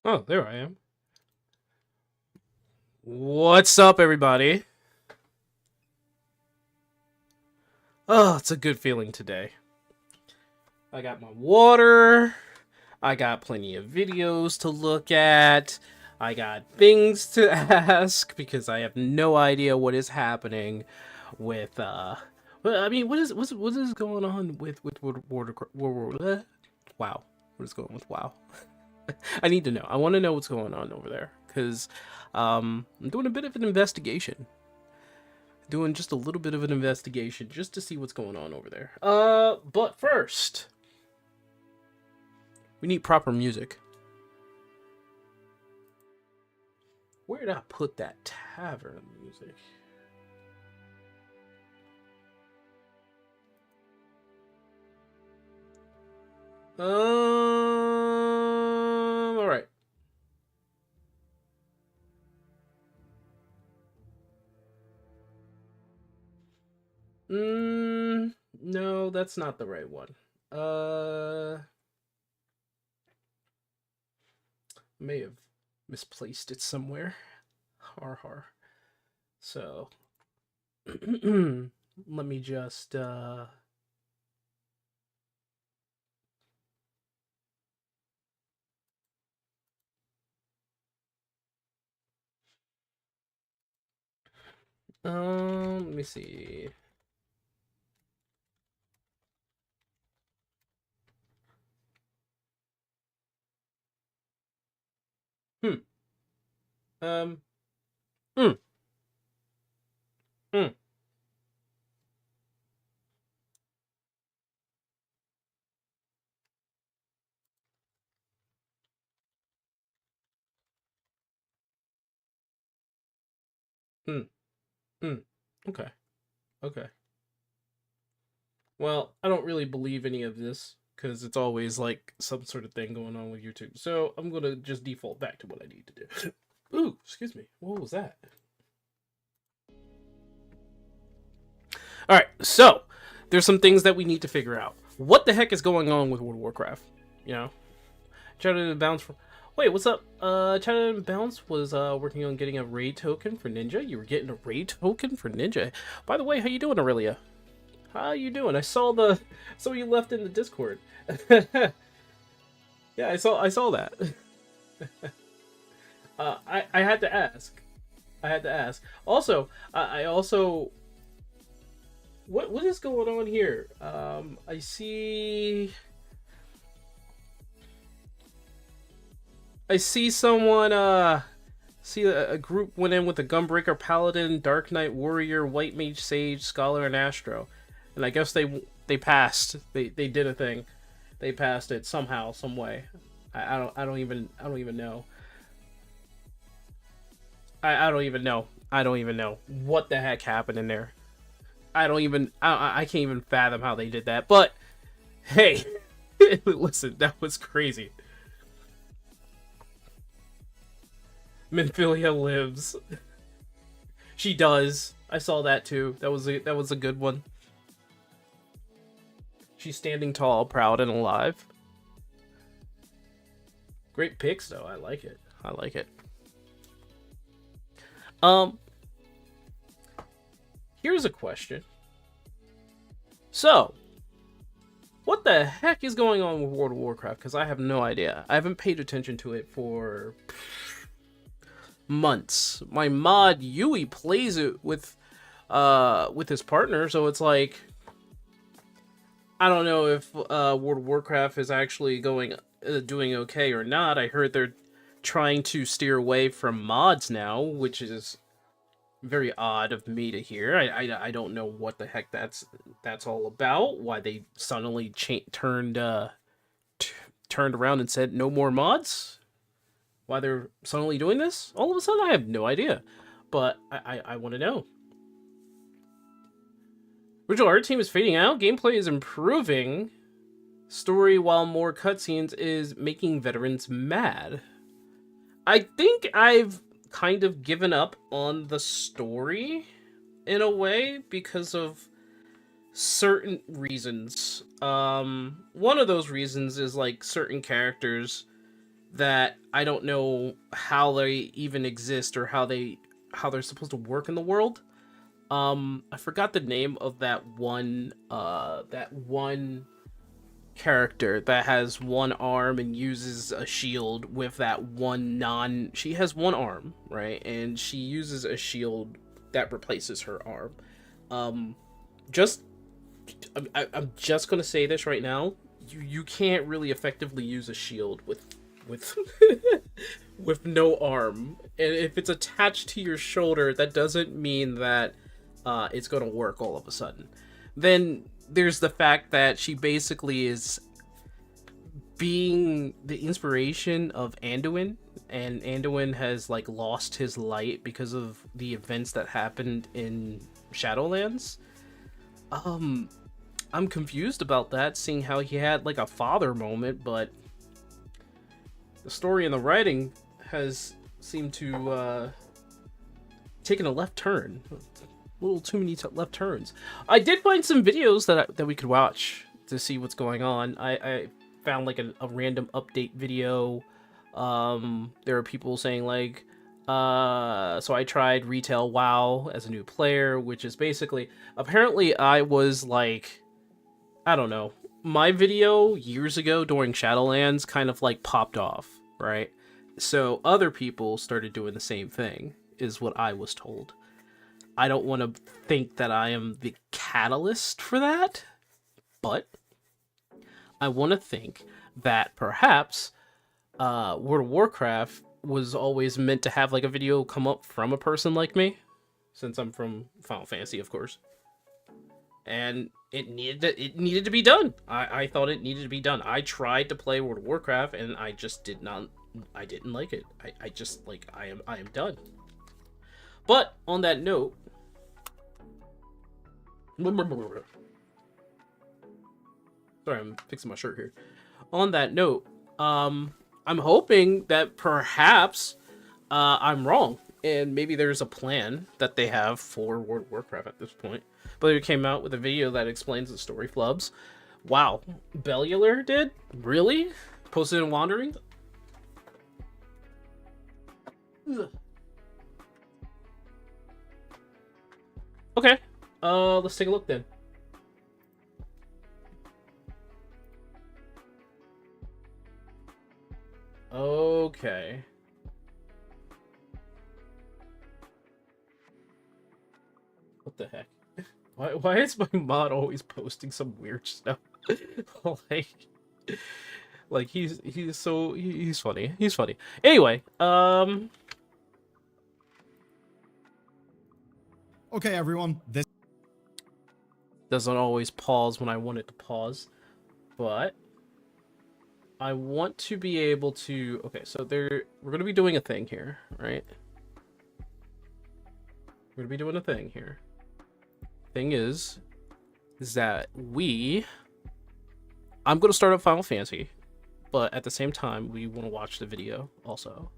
Oh, there I am. What's up, everybody? Oh, it's a good feeling today. I got my water. I got plenty of videos to look at. I got things to ask because I have no idea what is happening with I mean, what is going on with Wow. What is going on with WoW? I need to know. I want to know what's going on over there because I'm doing a bit of an investigation. Doing just a little bit of an investigation just to see what's going on over there. But first, we need proper music. Where did I put that tavern music? All right. No, that's not the right one. May have misplaced it somewhere. Har har. So, let me just let me see. Hmm. Um. Hmm. Hmm. Hmm. Hmm. Okay. Okay. Well, I don't really believe any of this because it's always like some sort of thing going on with YouTube. So I'm gonna just default back to what I need to do. Ooh, excuse me. What was that? All right. So there's some things that we need to figure out. What the heck is going on with World of Warcraft? You know, Chatted and Bounce. Wait, what's up? Chatted and Bounce was working on getting a raid token for Ninja. You were getting a raid token for Ninja. By the way, how you doing, Aurelia? How you doing? I saw you left in the Discord. Yeah, I saw that. I had to ask. I had to ask. Also, I also what is going on here? I see someone see a group went in with a Gunbreaker Paladin, Dark Knight Warrior, White Mage Sage, Scholar, and Astro, and I guess they passed. They did a thing. They passed it somehow, some way. I don't even know. I don't even know. I don't even know what the heck happened in there. I can't even fathom how they did that. But hey, listen, that was crazy. Minfilia lives. She does. I saw that too. That was a good one. She's standing tall, proud, and alive. Great picks, though. I like it. I like it. Um, Here's a question. So, what the heck is going on with World of Warcraft? Because I have no idea. I haven't paid attention to it for months. My mod Yui plays it with his partner, so it's like I don't know if World of Warcraft is actually doing okay or not. I heard they're trying to steer away from mods now, which is very odd of me to hear. I don't know what the heck that's all about. Why they suddenly turned around and said no more mods? Why they're suddenly doing this? All of a sudden, I have no idea. But I want to know. Original art team is fading out. Gameplay is improving. Story, while more cutscenes, is making veterans mad. I think I've kind of given up on the story in a way because of certain reasons. One of those reasons is like certain characters that I don't know how they even exist or how they're supposed to work in the world. I forgot the name of that one character that has one arm and uses a shield with that one she has one arm, right? And she uses a shield that replaces her arm. Just I'm just gonna say this right now. You can't really effectively use a shield with with no arm. And if it's attached to your shoulder, that doesn't mean that it's gonna work all of a sudden. Then there's the fact that she basically is being the inspiration of Anduin, and Anduin has like lost his light because of the events that happened in Shadowlands. I'm confused about that, seeing how he had like a father moment, but the story and the writing has seemed to taken a left turn. A little too many left turns. I did find some videos that we could watch to see what's going on. I found like a random update video. There are people saying like, so I tried retail WoW as a new player, which is basically, apparently I was like, I don't know, my video years ago during Shadowlands kind of like popped off, right? So other people started doing the same thing, is what I was told. I don't want to think that I am the catalyst for that, but I want to think that perhaps World of Warcraft was always meant to have like a video come up from a person like me, since I'm from Final Fantasy, of course. And it needed to be done. I thought it needed to be done. I tried to play World of Warcraft and I just didn't like it. I just like I am done. But on that note, sorry, I'm fixing my shirt here. On that note, I'm hoping that perhaps I'm wrong, and maybe there's a plan that they have for World of Warcraft at this point. But they came out with a video that explains the story flubs. Wow, Bellular did? Really? Posted in Wandering? Ugh. Okay, let's take a look then. Okay. What the heck? Why is my mod always posting some weird stuff? like he's funny. He's funny. Anyway, okay, everyone. This doesn't always pause when I want it to pause, but I want to be able to. Okay, so we're gonna be doing a thing here, right? We're gonna be doing a thing here. Thing is that I'm gonna start up Final Fantasy, but at the same time we want to watch the video also.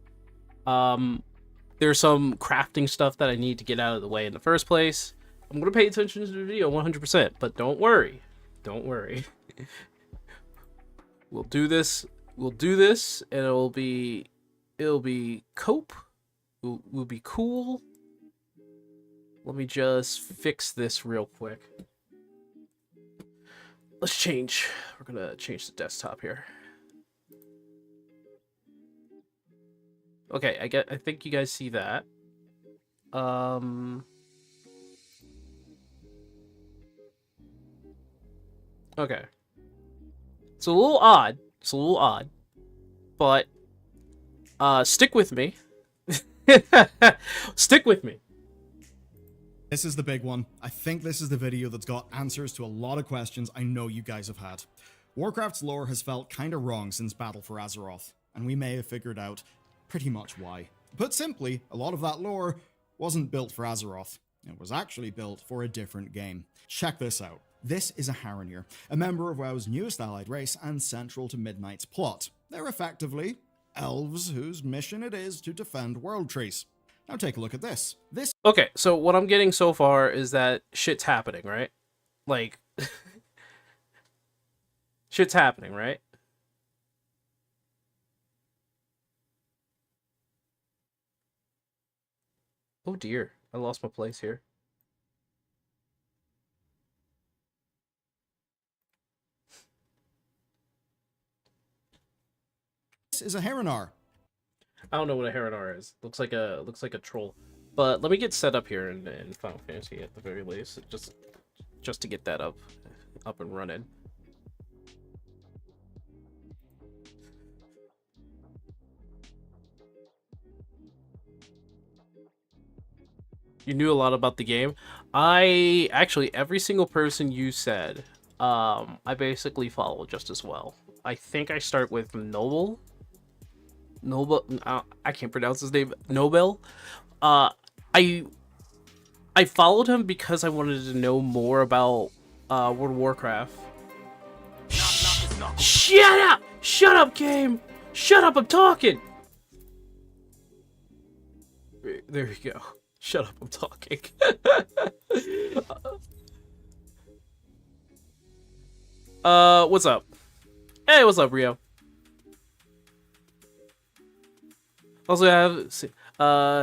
There's some crafting stuff that I need to get out of the way in the first place. I'm gonna pay attention to the video 100%, but don't worry, we'll do this, and it'll be cope. We'll be cool. Let me just fix this real quick. Let's change. We're gonna change the desktop here. Okay, I think you guys see that. Okay. It's a little odd. But stick with me. Stick with me. This is the big one. I think this is the video that's got answers to a lot of questions I know you guys have had. Warcraft's lore has felt kinda wrong since Battle for Azeroth, and we may have figured out pretty much why. Put simply, a lot of that lore wasn't built for Azeroth. It was actually built for a different game. Check this out. This is a Haranir, a member of WoW's newest allied race and central to Midnight's plot. They're effectively elves whose mission it is to defend world trees. Now take a look at this. Okay, so what I'm getting so far is that shit's happening, right? Like, shit's happening, right? Oh dear, I lost my place here. This is a Heronar. I don't know what a Heronar is. Looks like a troll. But let me get set up here in Final Fantasy at the very least, just to get that up and running. You knew a lot about the game. I actually, every single person you said, I basically follow just as well. I think I start with Noble. I can't pronounce his name. Nobel. I followed him because I wanted to know more about World of Warcraft. Shut up! Shut up, game! Shut up! I'm talking. There you go. Shut up! I'm talking. What's up? Hey, what's up, Rio? Also,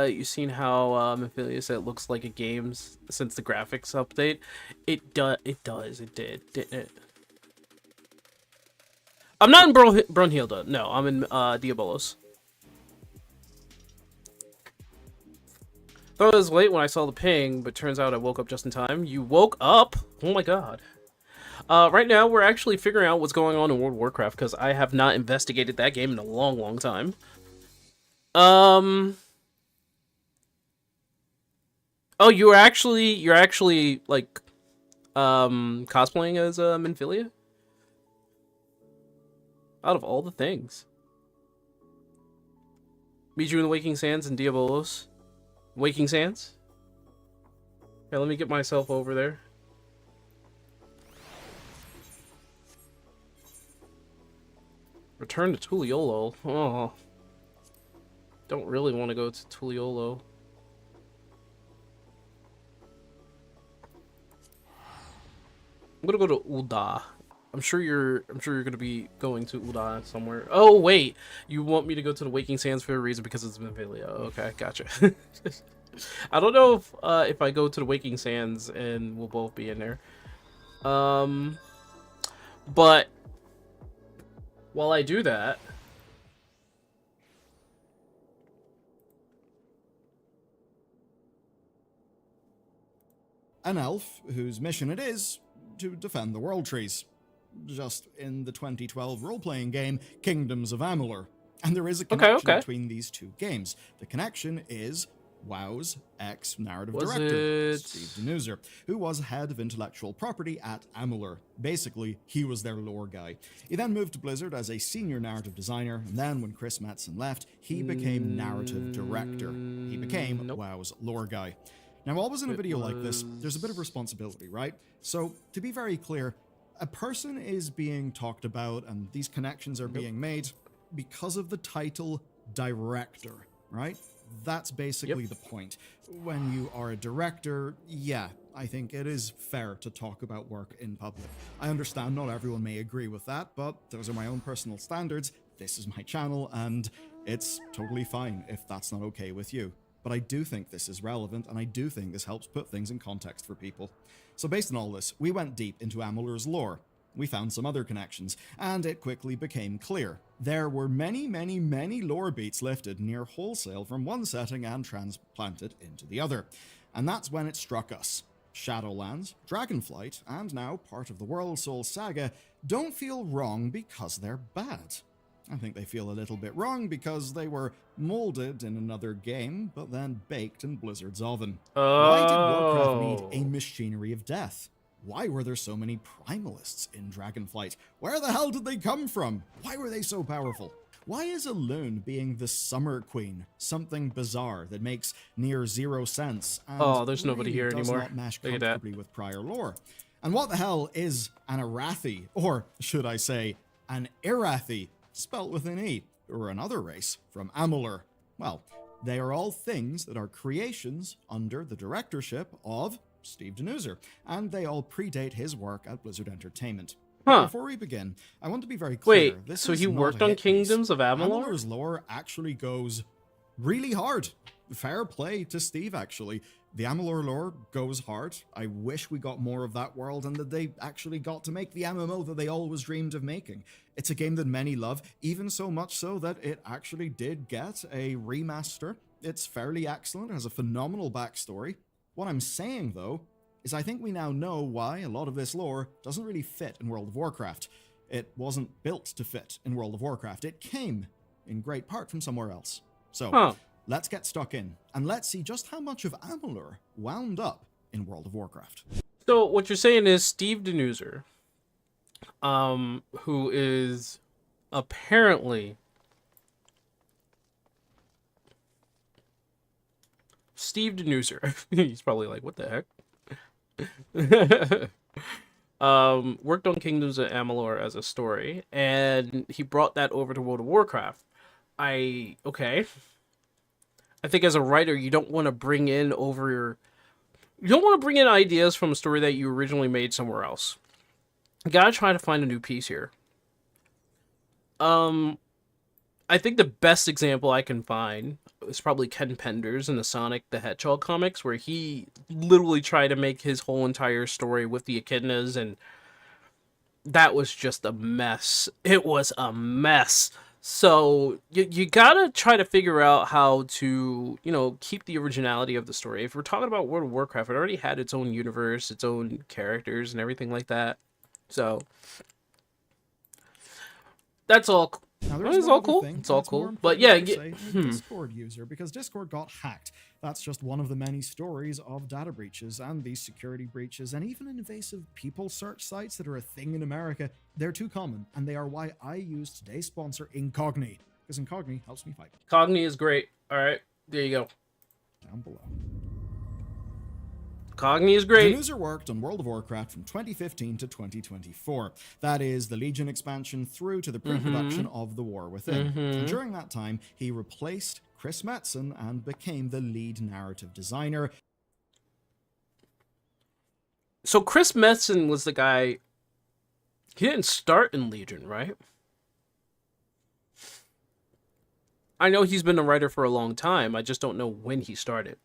you've seen how Amphilia said it looks like a game since the graphics update. It does. It did, didn't it? I'm not in Brunhilde. No, I'm in Diabolos. Thought it was late when I saw the ping, but turns out I woke up just in time. You woke up? Oh my god. Right now, we're actually figuring out what's going on in World of Warcraft, because I have not investigated that game in a long, long time. Oh, you're actually, like, cosplaying as, Minfilia? Out of all the things. Meet you in the Waking Sands and Diabolos. Waking Sands? Okay, let me get myself over there. Return to Tuliolo. Oh. Don't really want to go to Tuliolo. I'm gonna go to Ul'dah. I'm sure you're gonna be going to Ul'dah somewhere. Oh wait, you want me to go to the Waking Sands for a reason because it's Minfilia. Okay, gotcha. I don't know if I go to the Waking Sands and we'll both be in there. But while I do that, an elf whose mission it is to defend the World Trees. Just in the 2012 role-playing game, Kingdoms of Amalur. And there is a connection between these two games. The connection is WoW's ex-narrative director, Steve Denuser, who was head of intellectual property at Amalur. Basically, he was their lore guy. He then moved to Blizzard as a senior narrative designer, and then when Chris Metzen left, he became narrative director. He became WoW's lore guy. Now, always in a video like this, there's a bit of responsibility, right? So, to be very clear, a person is being talked about and these connections are being made because of the title director, right? That's basically the point. When you are a director, yeah, I think it is fair to talk about work in public. I understand not everyone may agree with that, but those are my own personal standards. This is my channel, and it's totally fine if that's not okay with you. But I do think this is relevant, and I do think this helps put things in context for people. So based on all this, we went deep into Amalur's lore. We found some other connections, and it quickly became clear. There were many, many, many lore beats lifted near wholesale from one setting and transplanted into the other. And that's when it struck us. Shadowlands, Dragonflight, and now part of the World Soul Saga don't feel wrong because they're bad. I think they feel a little bit wrong because they were molded in another game, but then baked in Blizzard's oven. Why did Warcraft need a machinery of death? Why were there so many primalists in Dragonflight? Where the hell did they come from? Why were they so powerful? Why is Elune being the Summer Queen something bizarre that makes near zero sense and there's nobody here does anymore. not mesh comfortably with prior lore? And what the hell is an Arathi, or should I say, an Irathi, spelt with an E, or another race from Amalur? Well, they are all things that are creations under the directorship of Steve Denuser, and they all predate his work at Blizzard Entertainment. Before we begin, I want to be very clear. Wait, so he worked on Kingdoms of Amalur? Amalur's lore actually goes really hard. fair play to Steve, actually. The Amalur lore goes hard. I wish we got more of that world and that they actually got to make the MMO that they always dreamed of making. It's a game that many love, even so much so that it actually did get a remaster. It's fairly excellent, it has a phenomenal backstory. What I'm saying, though, is I think we now know why a lot of this lore doesn't really fit in World of Warcraft. It wasn't built to fit in World of Warcraft. It came, in great part, from somewhere else. So, let's get stuck in, and let's see just how much of Amalur wound up in World of Warcraft. So, what you're saying is Steve Denuser, who is apparently Steve Denuser. He's probably like, what the heck? Worked on Kingdoms of Amalur as a story, and he brought that over to World of Warcraft. Okay. I think as a writer, you don't want to bring in ideas from a story that you originally made somewhere else. You gotta try to find a new piece here. I think the best example I can find is probably Ken Penders in the Sonic the Hedgehog comics, where he literally tried to make his whole entire story with the echidnas, and that was just a mess. It was a mess. So you gotta try to figure out how to, keep the originality of the story. If we're talking about World of Warcraft, it already had its own universe, its own characters, and everything like that. So that's all. It's all cool. It's all cool. But yeah, Discord user, because Discord got hacked. That's just one of the many stories of data breaches and these security breaches, and even invasive people search sites that are a thing in America. They're too common, and they are why I use today's sponsor, Incogni, because Incogni helps me fight. Cogni is great. All right, there you go. Down below. Cogni is great. Denuser worked on World of Warcraft from 2015 to 2024. That is the Legion expansion through to the pre-production of The War Within. And during that time, he replaced Chris Metzen and became the lead narrative designer. So Chris Metzen was the guy. He didn't start in Legion, right? I know he's been a writer for a long time. I just don't know when he started.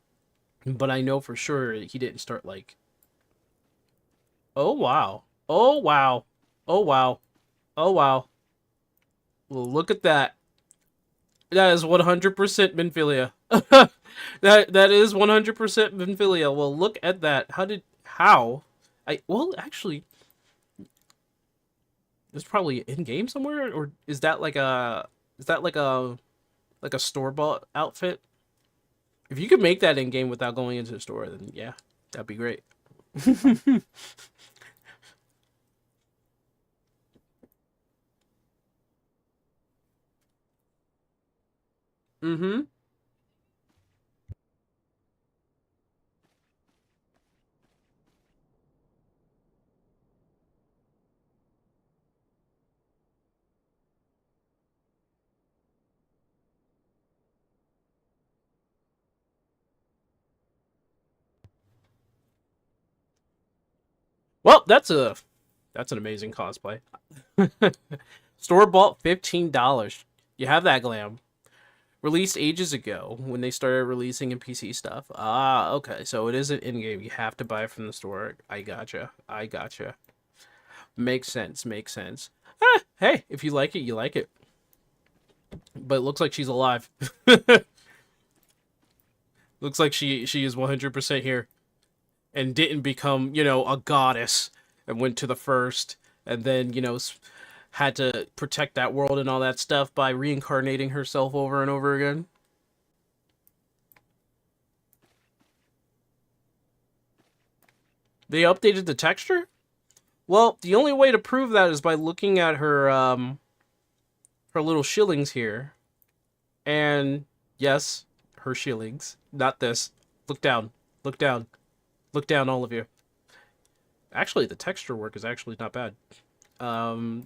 But I know for sure he didn't start like... Oh, wow. Oh, wow. Oh, wow. Oh, wow. Well, look at that. That is 100% Minfilia. that is 100% Minfilia. Well, look at that. Well, actually... There's probably in-game somewhere? Or is that like a... like a store-bought outfit? If you could make that in-game without going into the store, then yeah, that'd be great. Well, that's an amazing cosplay. Store bought $15. You have that glam. Released ages ago when they started releasing in PC stuff. Ah, okay. So it isn't in game. You have to buy it from the store. I gotcha. Makes sense. Hey, if you like it, you like it. But it looks like she's alive. Looks like she is 100% here. And didn't become, a goddess and went to the first, and then, had to protect that world and all that stuff by reincarnating herself over and over again. They updated the texture? Well, the only way to prove that is by looking at her, her little shillings here. And, yes, her shillings. Not this. Look down. Look down. Look down, all of you. Actually, the texture work is actually not bad. The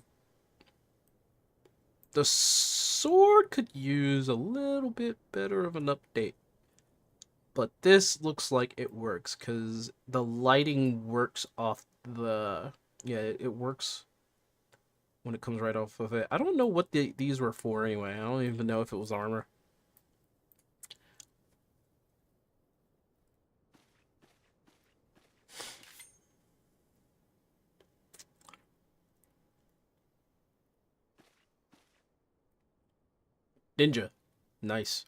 sword could use a little bit better of an update. But this looks like it works, because the lighting works off the... Yeah, it works when it comes right off of it. I don't know what these were for anyway. I don't even know if it was armor. Ninja. Nice.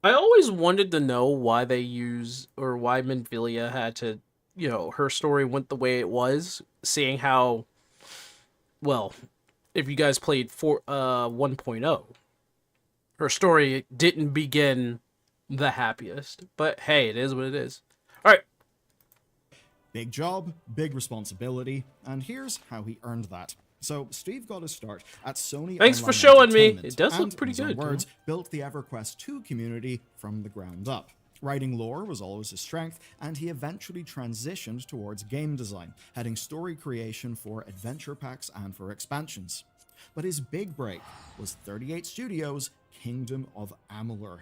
I always wanted to know why they use, or why Minfilia had to, her story went the way it was, seeing how, well, if you guys played 1.0, her story didn't begin the happiest. But hey, it is what it is. All right. Big job, big responsibility, and here's how he earned that. So Steve got his start at Sony. Thanks Online for showing me. Entertainment, It does look and, pretty in his own good. words, built the EverQuest 2 community from the ground up. Writing lore was always his strength, and he eventually transitioned towards game design, heading story creation for adventure packs and for expansions. But his big break was 38 Studios' Kingdom of Amalur.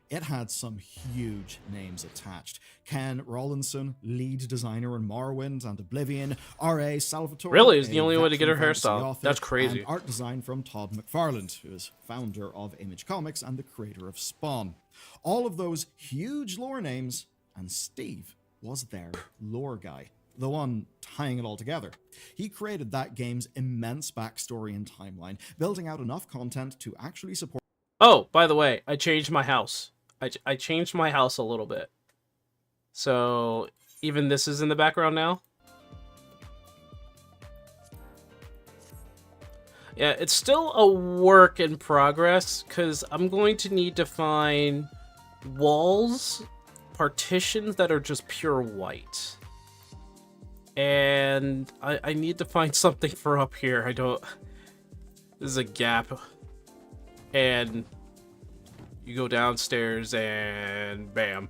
It had some huge names attached. Ken Rawlinson, lead designer in Morrowind and Oblivion, R.A. Salvatore. Really? Is the a only way to get her veteran fantasy hairstyle. author, That's crazy. And art design from Todd McFarlane, who is founder of Image Comics and the creator of Spawn. All of those huge lore names, and Steve was their lore guy. The one tying it all together. He created that game's immense backstory and timeline, building out enough content to actually support. Oh, by the way, I changed my house. I changed my house a little bit. So, even this is in the background now. Yeah, it's still a work in progress, because I'm going to need to find walls, partitions that are just pure white. And I need to find something for up here. This is a gap. And you go downstairs and bam.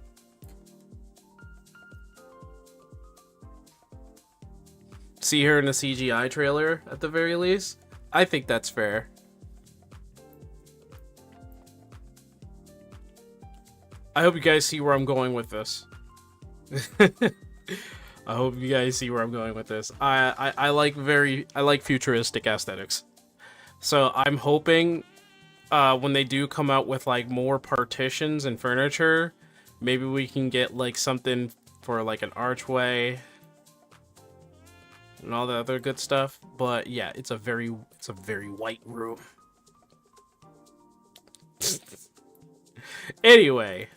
See her in a CGI trailer at the very least. I think that's fair. I hope you guys see where I'm going with this. I hope you guys see where I'm going with this. I like futuristic aesthetics. So I'm hoping when they do come out with like more partitions and furniture, maybe we can get like something for like an archway and all the other good stuff. But yeah, it's a very white room. Anyway.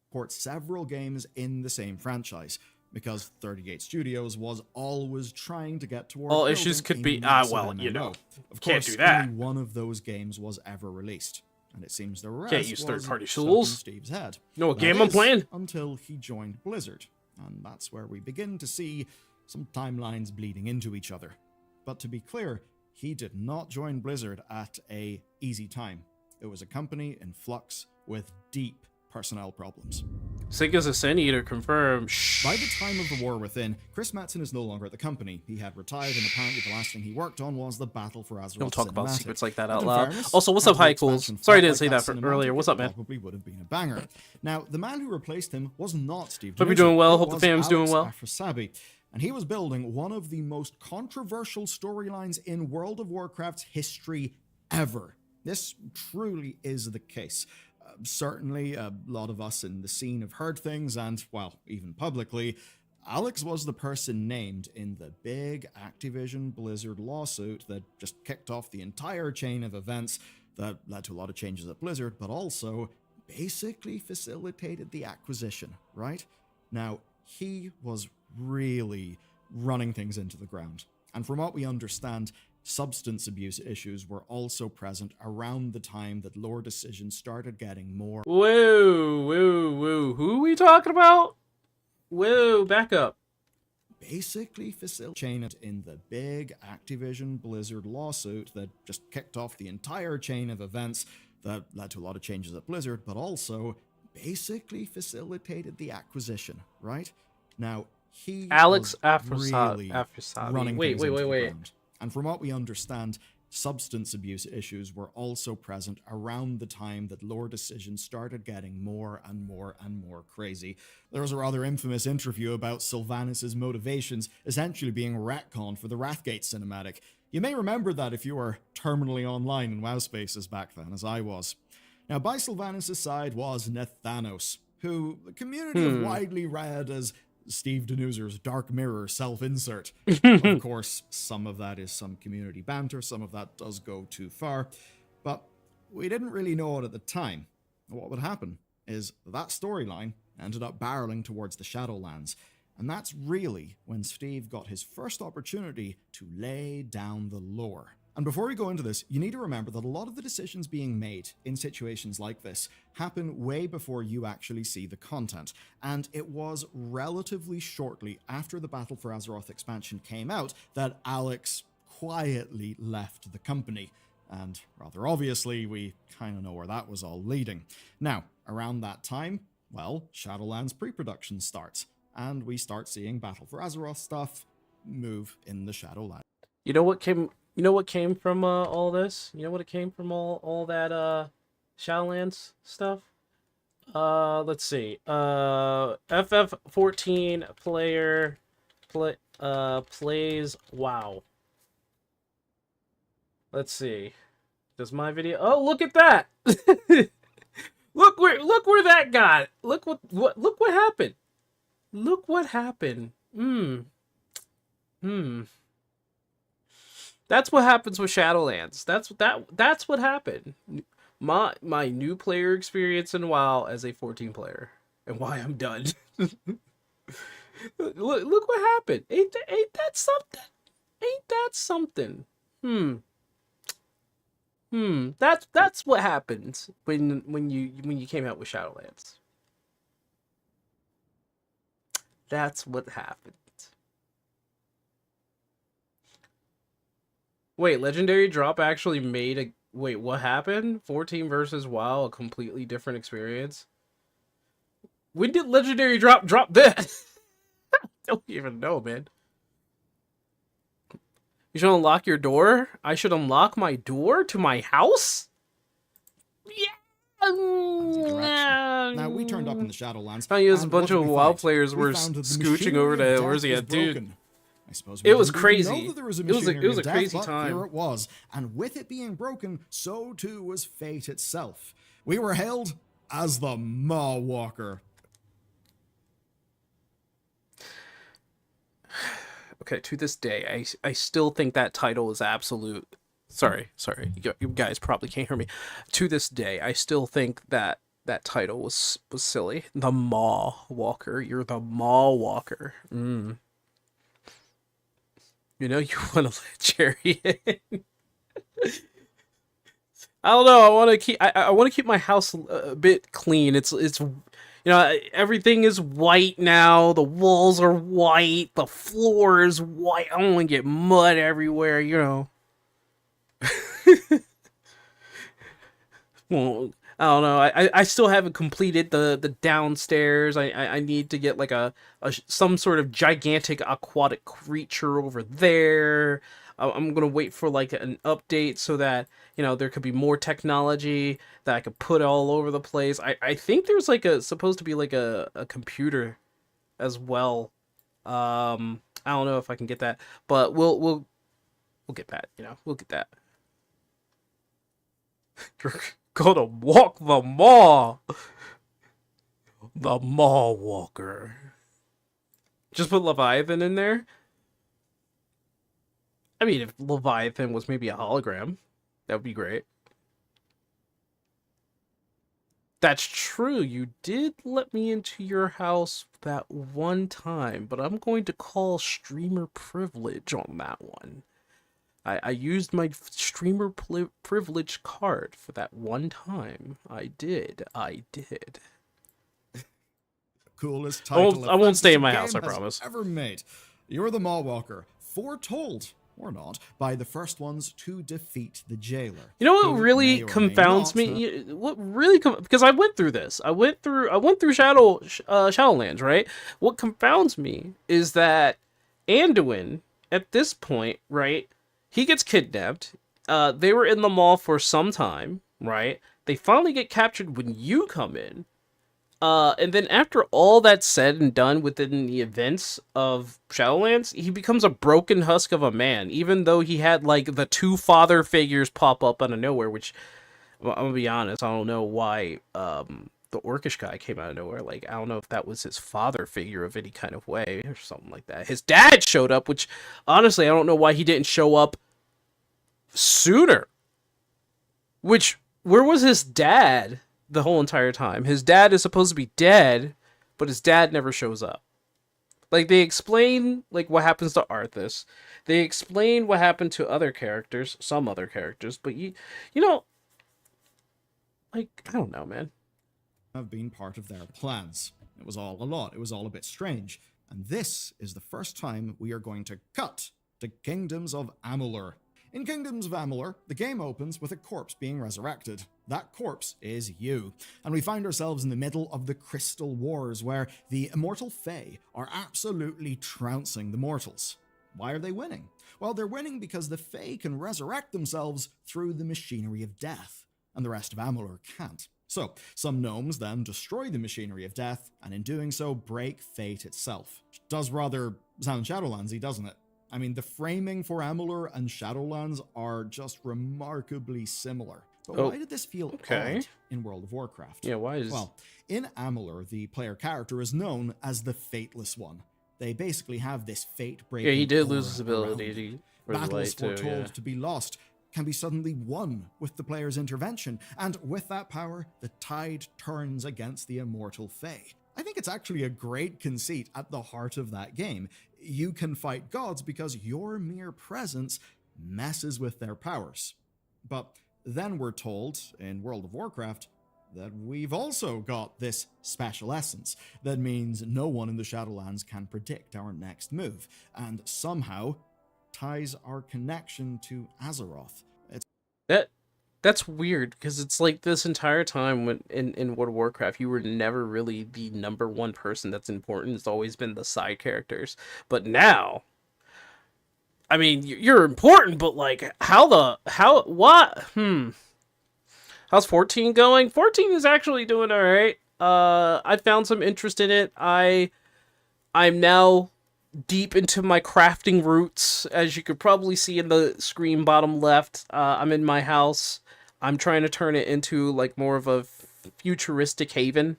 Support several games in the same franchise, because 38 Studios was always trying to get towards all issues could be well, you know, of can't course, do that. only one of those games was ever released, and it seems the rest Can't use was third-party stuck in tools. Steve's head. You know what That game I'm is, playing? until he joined Blizzard, and that's where we begin to see some timelines bleeding into each other. But to be clear, he did not join Blizzard at a easy time. It was a company in flux with deep personnel problems. Siga's a Sin Eater confirmed. Shh. By the time of the War Within, Chris Metzen is no longer at the company. He had retired, and apparently the last thing he worked on was the Battle for Azeroth. Don't talk about cinematic. secrets like that And out in loud. fairness, Also, what's had up, the High Cools? expansion Sorry I felt didn't say like that cinematic, earlier. What's up, man? Probably would have been a banger. Now, the man who replaced him was not Steve. Hope you're doing well. It Hope the was fam's doing well. FFXIV, and he was building one of the most controversial storylines in World of Warcraft's history ever. This truly is the case. Certainly, a lot of us in the scene have heard things, and, well, even publicly, Alex was the person named in the big Activision Blizzard lawsuit that just kicked off the entire chain of events that led to a lot of changes at Blizzard, but also basically facilitated the acquisition, right? Now, he was really running things into the ground. And from what we understand, substance abuse issues were also present around the time that lore decisions started getting more. Whoa. Who are we talking about? Whoa, back up. Basically facilitated in the big Activision Blizzard lawsuit that just kicked off the entire chain of events that led to a lot of changes at Blizzard, but also basically facilitated the acquisition, right? Now, he Alex was really Afrasadi. running Wait. things into the ground. And from what we understand, substance abuse issues were also present around the time that lore decisions started getting more and more crazy. There was a rather infamous interview about Sylvanas' motivations essentially being retconned for the Wrathgate cinematic. You may remember that if you were terminally online in WoW spaces back then, as I was. Now, by Sylvanas' side was Nethanos, who the community have widely read as Steve Denuser's Dark Mirror self-insert. Of course, some of that is some community banter, some of that does go too far, but we didn't really know it at the time. What would happen is that storyline ended up barreling towards the Shadowlands, and that's really when Steve got his first opportunity to lay down the lore. And before we go into this, you need to remember that a lot of the decisions being made in situations like this happen way before you actually see the content. And it was relatively shortly after the Battle for Azeroth expansion came out that Alex quietly left the company. And rather obviously, we kind of know where that was all leading. Now, around that time, well, Shadowlands pre-production starts, and we start seeing Battle for Azeroth stuff move in the Shadowlands. You know what came from all this? You know what it came from all that Shadowlands stuff? Let's see. FF14 player plays WoW. Let's see. Does my video? Oh, look at that! look where that got. Look what happened. Look what happened. That's what happens with Shadowlands. That's what happened. My new player experience in WoW as a 14 player, and why I'm done. look what happened. Ain't that something? Ain't that something? That's what happens when you came out with Shadowlands. That's what happened. Wait, Legendary Drop actually made a... Wait, what happened? 14 versus WoW, a completely different experience? When did Legendary Drop that? I don't even know, man. You should unlock your door? I should unlock my door to my house? Yeah! Now, we turned up in the Shadowlands. I use a bunch of WoW players were scooching over to... Where's he at? Dude. I suppose it was crazy. It was a crazy time. Here it was, and with it being broken, so too was fate itself. We were hailed as the Maw Walker. Okay, to this day, I still think that title is absolute. Sorry, you guys probably can't hear me. To this day, I still think that title was silly. The Maw Walker. You're the Maw Walker. You know you want to let Jerry in. I don't know. I want to keep my house a bit clean. It's everything is white now. The walls are white. The floor is white. I don't want to get mud everywhere. Well, I don't know. I still haven't completed the downstairs. I need to get like some sort of gigantic aquatic creature over there. I'm gonna wait for like an update so that there could be more technology that I could put all over the place. I think there's like supposed to be like a computer as well. I don't know if I can get that, but we'll get that. We'll get that. You're gonna walk the Maw. The Maw Walker. Just put Leviathan in there. I mean, if Leviathan was maybe a hologram, that would be great. That's true. You did let me into your house that one time, but I'm going to call streamer privilege on that one. I used my streamer privilege card for that one time. I did. Coolest title I won't stay in my house, I promise. Ever made. You're the Maw Walker, foretold, or not, by the first ones to defeat the Jailer. You know what really confounds me? Because I went through this. I went through Shadowlands, right? What confounds me is that Anduin, at this point, right? He gets kidnapped. They were in the mall for some time, right? They finally get captured when you come in. And then after all that's said and done within the events of Shadowlands, he becomes a broken husk of a man, even though he had, like, the two father figures pop up out of nowhere, which, I'm gonna be honest, I don't know why, the orcish guy came out of nowhere. Like, I don't know if that was his father figure of any kind of way or something like that. His dad showed up, which honestly, I don't know why he didn't show up sooner. Which, where was his dad the whole entire time? His dad is supposed to be dead, but his dad never shows up. Like, they explain, like, what happens to Arthas. They explain what happened to other characters, some other characters, but you know, like, I don't know, man. Have been part of their plans. It was all a lot. It was all a bit strange. And this is the first time we are going to cut to Kingdoms of Amalur. In Kingdoms of Amalur, the game opens with a corpse being resurrected. That corpse is you. And we find ourselves in the middle of the Crystal Wars, where the immortal Fae are absolutely trouncing the mortals. Why are they winning? Well, they're winning because the Fae can resurrect themselves through the machinery of death, and the rest of Amalur can't. So, some gnomes then destroy the machinery of death, and in doing so, break fate itself. Which does rather sound Shadowlandsy, doesn't it? I mean, the framing for Amalur and Shadowlands are just remarkably similar. But why did this feel odd in World of Warcraft? Yeah, why is... Well, in Amalur, the player character is known as the Fateless One. They basically have this fate-breaking... Yeah, he did lose his ability. Battles foretold to be lost can be suddenly won with the player's intervention, and with that power, the tide turns against the immortal Fae. I think it's actually a great conceit at the heart of that game. You can fight gods because your mere presence messes with their powers. But then we're told, in World of Warcraft, that we've also got this special essence. That means no one in the Shadowlands can predict our next move, and somehow ties our connection to Azeroth. That's weird, because it's like this entire time when in World of Warcraft, you were never really the number one person that's important. It's always been the side characters. But now, I mean, you're important, but like, what? How's 14 going? 14 is actually doing all right. I found some interest in it. I'm now deep into my crafting roots, as you could probably see in the screen bottom left. I'm in my house. I'm trying to turn it into like more of a futuristic haven,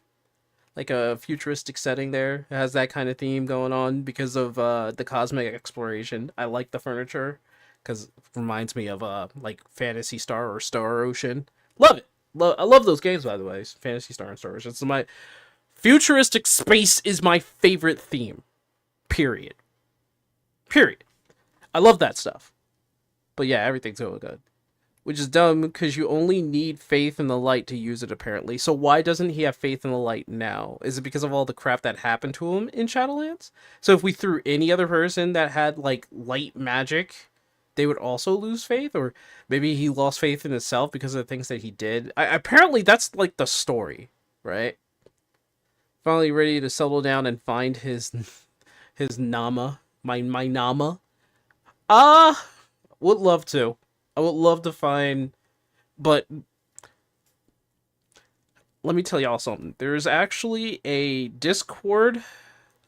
like a futuristic setting there. It has that kind of theme going on because of the cosmic exploration. I like the furniture because it reminds me of like Phantasy Star or Star Ocean. Love it. I love those games, by the way. Phantasy Star and Star Ocean. It's my futuristic space is my favorite theme. Period. I love that stuff. But yeah, everything's going good. Which is dumb, because you only need faith in the light to use it, apparently. So why doesn't he have faith in the light now? Is it because of all the crap that happened to him in Shadowlands? So if we threw any other person that had, like, light magic, they would also lose faith? Or maybe he lost faith in himself because of the things that he did? Apparently, that's, like, the story, right? Finally ready to settle down and find his Nama. My Nama. Would love to. I would love to find, but let me tell y'all something. There's actually a Discord,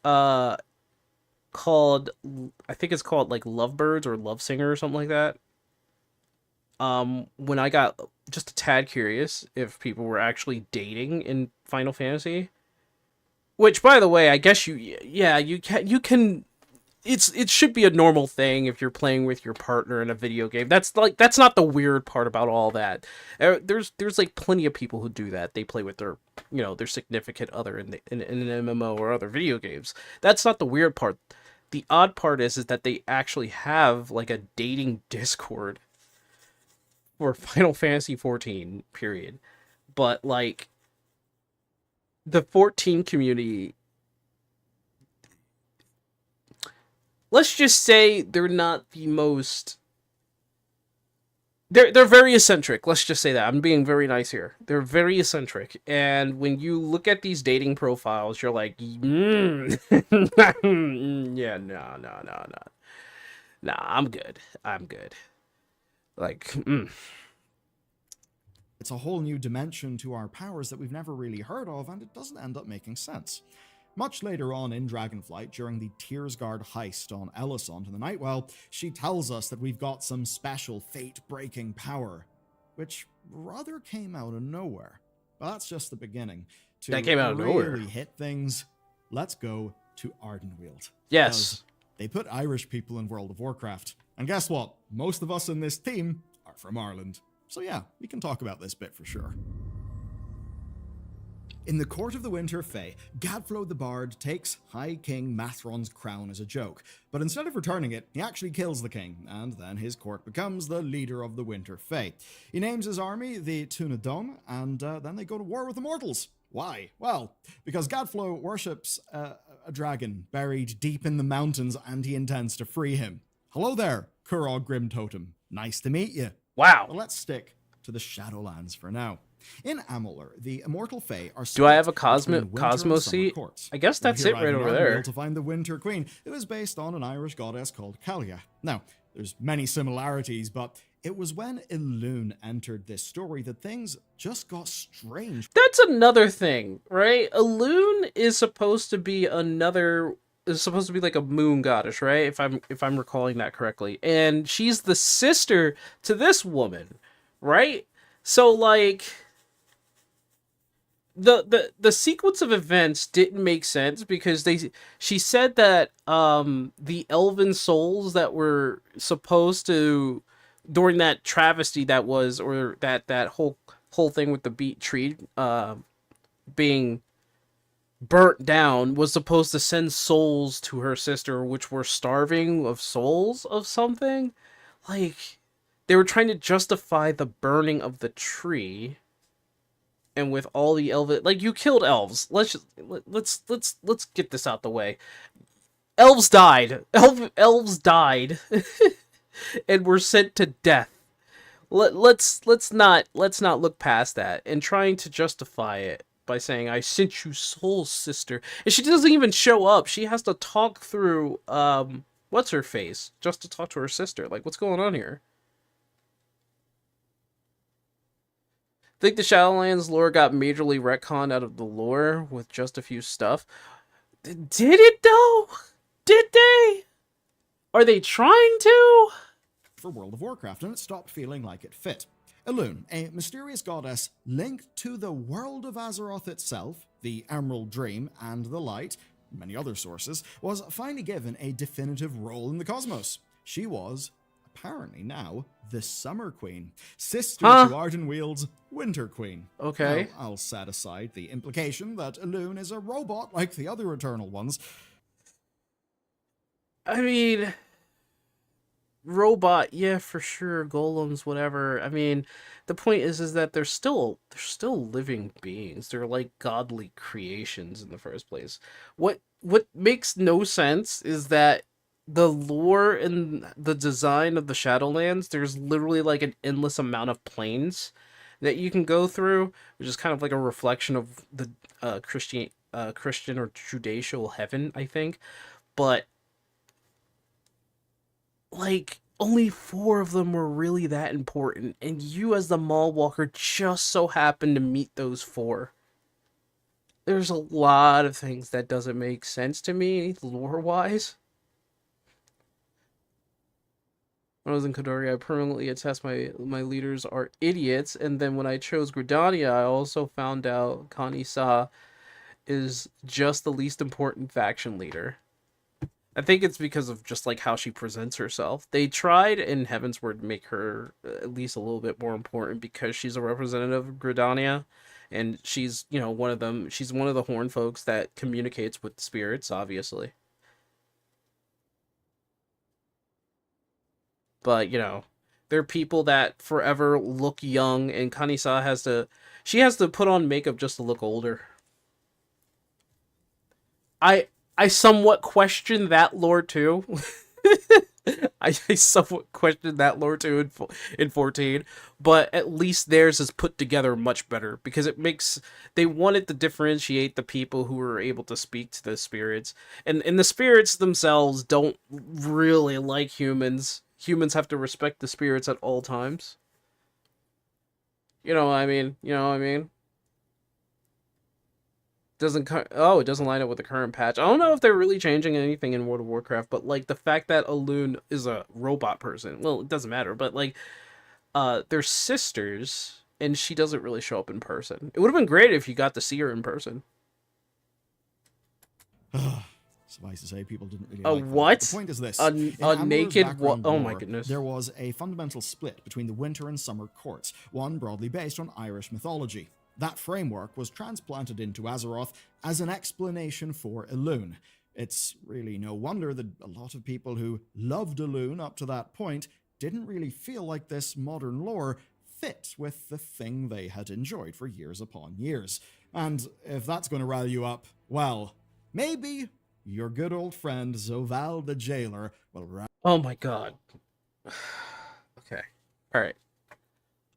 called, I think it's called like Lovebirds or Love Singer or something like that. When I got just a tad curious if people were actually dating in Final Fantasy, which, by the way, I guess you can. It should be a normal thing if you're playing with your partner in a video game. That's not the weird part about all that. There's like plenty of people who do that. They play with their significant other in an MMO or other video games. That's not the weird part. The odd part is that they actually have like a dating Discord for Final Fantasy 14, period. But like the 14 community, let's just say they're not the most... They're very eccentric. Let's just say that. I'm being very nice here. They're very eccentric. And when you look at these dating profiles, you're like, yeah, no. Nah, I'm good. Like, It's a whole new dimension to our powers that we've never really heard of, and it doesn't end up making sense. Much later on in Dragonflight, during the Tearsguard heist on Ellison in the Nightwell, she tells us that we've got some special fate-breaking power, which rather came out of nowhere. But that's just the beginning. To That came out of nowhere. really hit things, let's go to Ardenweald. Yes. They put Irish people in World of Warcraft. And guess what? Most of us in this team are from Ireland. So yeah, we can talk about this bit for sure. In the Court of the Winter Fae, Gadflo the Bard takes High King Mathron's crown as a joke, but instead of returning it, he actually kills the king, and then his court becomes the leader of the Winter Fae. He names his army the Tunadom, and then they go to war with the mortals. Why? Well, because Gadflo worships a dragon buried deep in the mountains, and he intends to free him. Hello there, Kurog Grim Totem. Nice to meet you. Wow. Well, let's stick to the Shadowlands for now. In Amalur, the immortal Fae are. Do I have a Cosmos seat? Courts. I guess that's it right over there. To find the Winter Queen, who is based on an Irish goddess called Kalia. Now, there's many similarities, but it was when Elune entered this story that things just got strange. That's another thing, right? Elune is supposed to be like a moon goddess, right? If I'm recalling that correctly. And she's the sister to this woman, right? So like the sequence of events didn't make sense because she said that the elven souls that were supposed to during that travesty that was, or that whole thing with the beet tree being burnt down, was supposed to send souls to her sister, which were starving of souls of something. Like, they were trying to justify the burning of the tree, and with all the elven, like, you killed elves. Let's get this out the way. Elves died. Elves died. And were sent to death. Let's not look past that and trying to justify it by saying, I sent you souls, sister. And she doesn't even show up. She has to talk through what's her face just to talk to her sister. Like, what's going on here? I think the Shadowlands lore got majorly retconned out of the lore with just a few stuff. Did it though? Did they? Are they trying to? For World of Warcraft, and it stopped feeling like it fit. Elune, a mysterious goddess linked to the world of Azeroth itself, the Emerald Dream, and the Light, many other sources, was finally given a definitive role in the cosmos. She was, apparently now, the Summer Queen, sister to Ardenweald's Winter Queen. Okay. Now, I'll set aside the implication that Elune is a robot like the other Eternal ones. I mean, robot, yeah, for sure. Golems, whatever. I mean, the point is that they're still living beings. They're like godly creations in the first place. What makes no sense is that the lore and the design of the Shadowlands, there's literally like an endless amount of planes that you can go through, which is kind of like a reflection of the Christian or Judaical heaven, I think. But like, only 4 of them were really that important, and you as the Mall Walker just so happened to meet those 4. There's a lot of things that doesn't make sense to me, lore-wise. When I was in Kodori, I permanently attest my leaders are idiots, and then when I chose Gridania, I also found out Kanisa is just the least important faction leader. I think it's because of just like how she presents herself. They tried in Heavensward to make her at least a little bit more important because she's a representative of Gridania, and she's, you know, one of them. She's one of the Horn folks that communicates with spirits, obviously. But, you know, they're people that forever look young, and Kanisa has to put on makeup just to look older. I somewhat question that lore too. I somewhat question that lore too in 14, but at least theirs is put together much better because they wanted to differentiate the people who were able to speak to the spirits, and the spirits themselves don't really like humans. Humans have to respect the spirits at all times. You know what I mean? It doesn't line up with the current patch. I don't know if they're really changing anything in World of Warcraft, but like the fact that Elune is a robot person, well, it doesn't matter, but like they're sisters, and she doesn't really show up in person. It would have been great if you got to see her in person. Suffice to say, people didn't really A like what? that. The point is this. A Amber's naked... background Oh my lore, goodness. there was a fundamental split between the winter and summer courts, one broadly based on Irish mythology. That framework was transplanted into Azeroth as an explanation for Elune. It's really no wonder that a lot of people who loved Elune up to that point didn't really feel like this modern lore fit with the thing they had enjoyed for years upon years. And if that's going to rile you up, well, maybe your good old friend Zoval the Jailer will... Oh my god. Okay. Alright.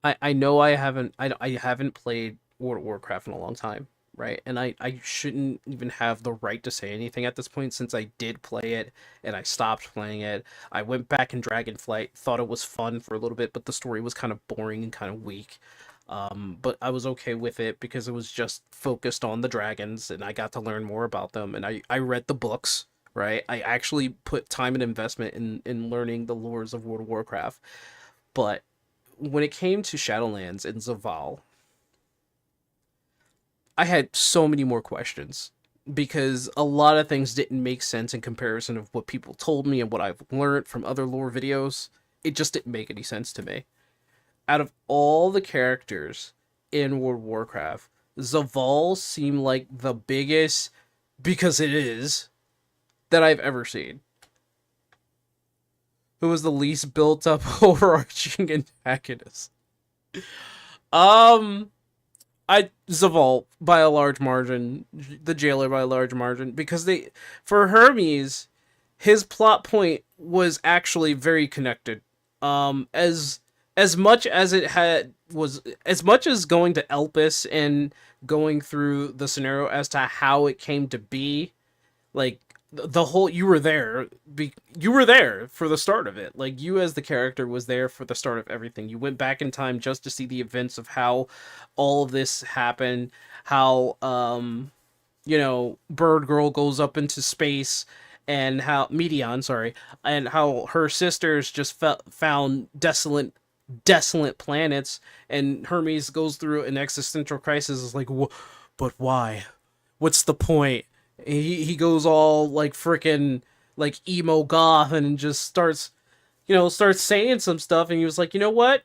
I know I haven't played World of Warcraft in a long time, right? And I shouldn't even have the right to say anything at this point, since I did play it and I stopped playing it. I went back in Dragonflight, thought it was fun for a little bit, but the story was kind of boring and kind of weak. But I was okay with it because it was just focused on the dragons, and I got to learn more about them, and I read the books, right? I actually put time and investment in learning the lores of World of Warcraft. But when it came to Shadowlands and Zaval, I had so many more questions, because a lot of things didn't make sense in comparison of what people told me and what I've learned from other lore videos. It just didn't make any sense to me. Out of all the characters in World of Warcraft, Zaval seemed like the biggest, because it is, that I've ever seen. Who was the least built up overarching antagonist? Zaval by a large margin, the Jailer by a large margin, because for Hermes, his plot point was actually very connected. As much as as much as going to Elpis and going through the scenario as to how it came to be, like the whole, you were there for the start of it. Like, you as the character was there for the start of everything. You went back in time just to see the events of how all of this happened, how Bird Girl goes up into space, and how Medion, sorry, and how her sisters just found desolate planets, and Hermes goes through an existential crisis. Is like, but why? What's the point? He goes all like freaking like emo goth and just starts saying some stuff, and he was like, you know what?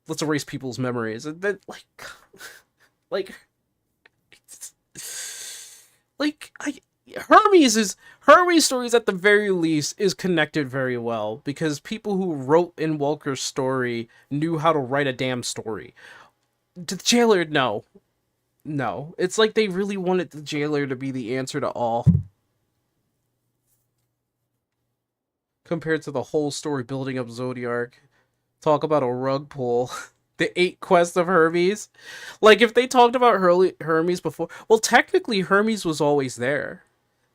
Let's erase people's memories. And then like Hermes' stories at the very least is connected very well, because people who wrote in Walker's story knew how to write a damn story. The Jailer, no. It's like they really wanted the Jailer to be the answer to all, compared to the whole story building up Zodiark. Talk about a rug pull. The 8 quests of Hermes. Like, if they talked about Hermes before, well, technically Hermes was always there.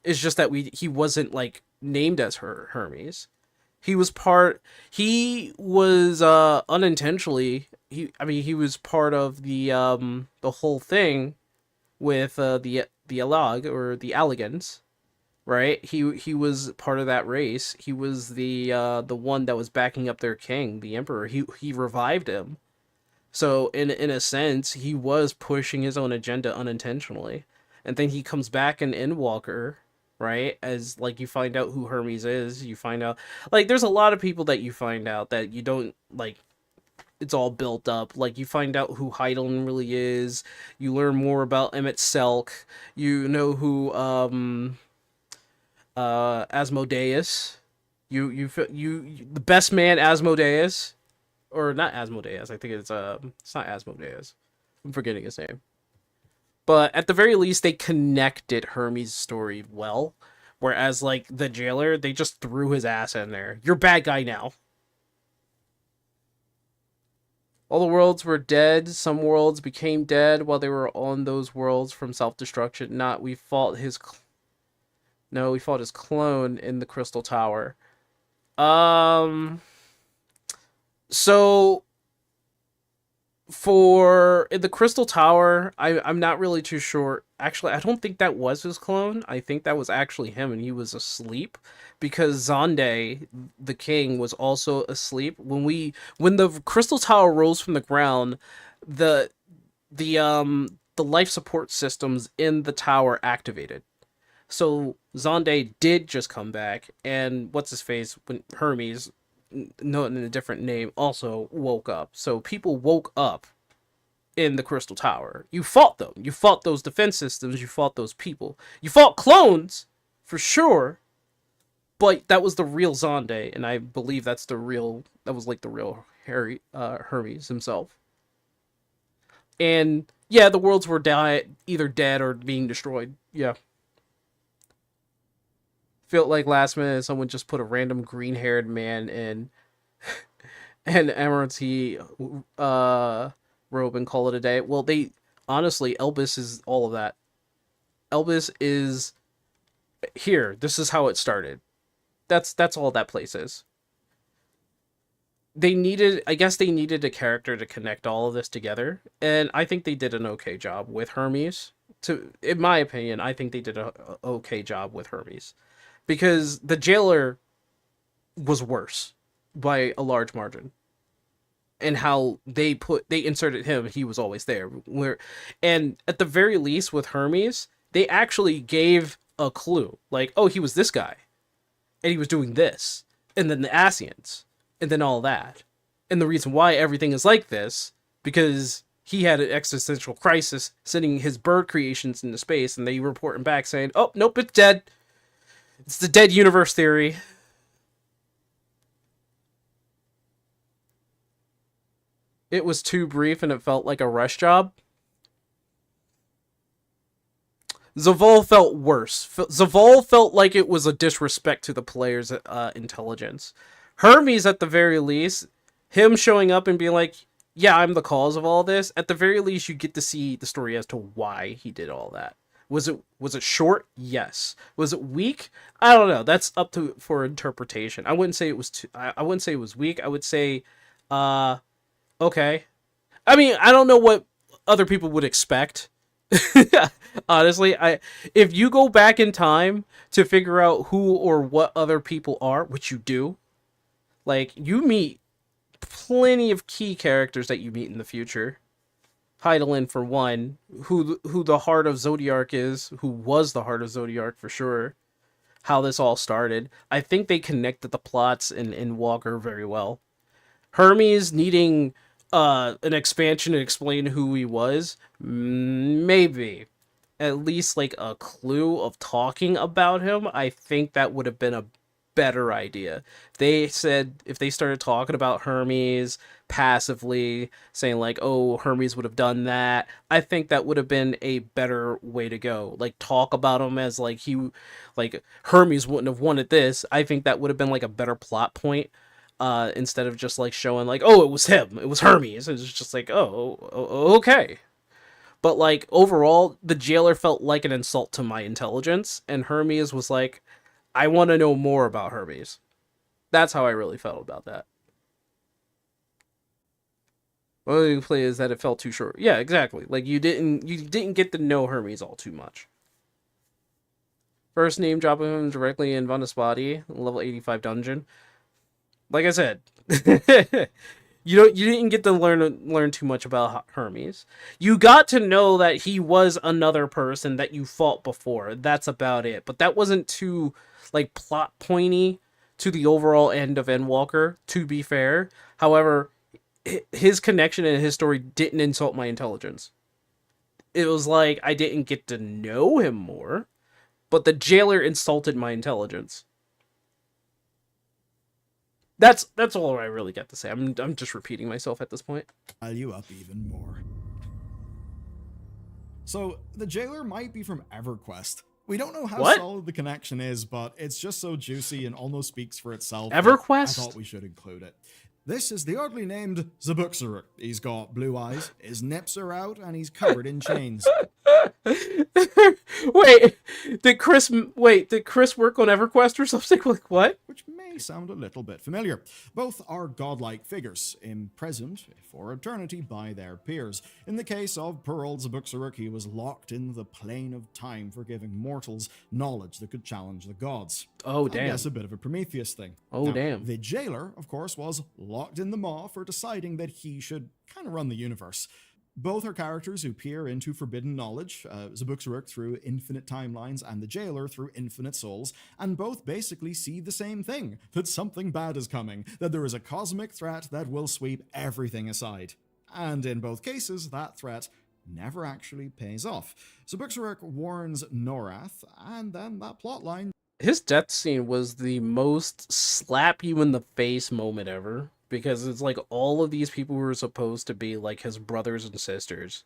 It's just that he wasn't like named as Hermes. He was unintentionally, he was part of the whole thing with the Alag, or the Alligans, right? He was part of that race. He was the one that was backing up their king, the emperor. He revived him. So in a sense, he was pushing his own agenda unintentionally. And then he comes back in Endwalker, right? As like, you find out who Hermes is. You find out, like, there's a lot of people that you find out that you don't like. It's all built up. Like, you find out who Hydaelyn really is. You learn more about Emmett Selk. You know who Asmodeus. You the best man Asmodeus, or not Asmodeus. I think it's not Asmodeus. I'm forgetting his name. But at the very least, they connected Hermes' story well. Whereas, like, the Jailer, they just threw his ass in there. You're bad guy now. All the worlds were dead. Some worlds became dead while they were on those worlds from self-destruction. We fought his clone in the Crystal Tower. So For in the Crystal Tower, I'm not really too sure. Actually, I don't think that was his clone. I think that was actually him, and he was asleep because Zonde, the king, was also asleep. When the Crystal Tower rose from the ground, the the life support systems in the tower activated. So Zonde did just come back, and what's his face when Hermes, known in a different name, also woke up. So people woke up in the Crystal Tower. You fought them. You fought those defense systems. You fought those people. You fought clones, for sure. But that was the real Zonde, and I believe that's the real. That was like the real Hermes himself. And yeah, the worlds were either dead or being destroyed. Yeah. Felt like last minute someone just put a random green-haired man in an Emirati robe and call it a day. Well, they honestly, Elbis is all of that. Elbis is here. This is how it started. That's all that place is. I guess they needed a character to connect all of this together, and I think they did an okay job with Hermes. In my opinion, I think they did a okay job with Hermes, because the jailer was worse by a large margin. And how they inserted him, he was always there. And at the very least with Hermes, they actually gave a clue, like, oh, he was this guy, and he was doing this, and then the Asians, and then all that, and the reason why everything is like this because he had an existential crisis, sending his bird creations into space, and they reporting back saying, oh, nope, it's dead. It's the dead universe theory. It was too brief and it felt like a rush job. Zaval felt worse. Zaval felt like it was a disrespect to the player's intelligence. Hermes, at the very least, him showing up and being like, yeah, I'm the cause of all this, at the very least you get to see the story as to why he did all that. Was it short? Yes. Was it weak? I don't know. That's up to for interpretation. I wouldn't say it was I wouldn't say it was weak. I would say okay. I mean, I don't know what other people would expect. Honestly, if you go back in time to figure out who or what other people are, which you do, like, you meet plenty of key characters that you meet in the future. Heidelin, for one, who the heart of Zodiac is, who was the heart of Zodiac for sure. How this all started. I think they connected the plots in Walker very well. Hermes needing an expansion to explain who he was, maybe. At least like a clue of talking about him, I think that would have been a better idea. They said if they started talking about Hermes passively, saying like, oh, Hermes would have done that, I think that would have been a better way to go. Like, talk about him as like Hermes wouldn't have wanted this. I think that would have been like a better plot point. Instead of just like showing like, oh, it was him, it was Hermes. It's just like, oh, okay. But like overall, the jailer felt like an insult to my intelligence, and Hermes was like, I want to know more about Hermes. That's how I really felt about that. One of the play is that it felt too short. Yeah, exactly. Like you didn't get to know Hermes all too much. First name dropping him directly in Vanna's body, level 85 dungeon. Like I said, you didn't get to learn too much about Hermes. You got to know that he was another person that you fought before. That's about it. But that wasn't too like plot pointy to the overall end of Endwalker, to be fair. However, his connection and his story didn't insult my intelligence. It was like I didn't get to know him more, but the jailer insulted my intelligence. That's all I really got to say. I'm just repeating myself at this point. You up even more. So the jailer might be from EverQuest. We don't know how solid the connection is, but it's just so juicy and almost speaks for itself. EverQuest? I thought we should include it. This is the oddly named Zabuxaruk. He's got blue eyes, his nips are out, and he's covered in chains. Wait, did Chris work on EverQuest or something? Like what? Which may sound a little bit familiar. Both are godlike figures, imprisoned for eternity by their peers. In the case of poor old Zabuxaruk, he was locked in the plane of time for giving mortals knowledge that could challenge the gods. Oh, damn. I guess a bit of a Prometheus thing. Oh, now, damn. The jailer, of course, was locked in the maw for deciding that he should kind of run the universe. Both are characters who peer into forbidden knowledge, Zabuxaruk through infinite timelines and the jailer through infinite souls, and both basically see the same thing, that something bad is coming, that there is a cosmic threat that will sweep everything aside. And in both cases, that threat never actually pays off. Zabuxaruk warns Norath, and then that plotline... His death scene was the most slap you in the face moment ever. Because it's like all of these people who were supposed to be like his brothers and sisters.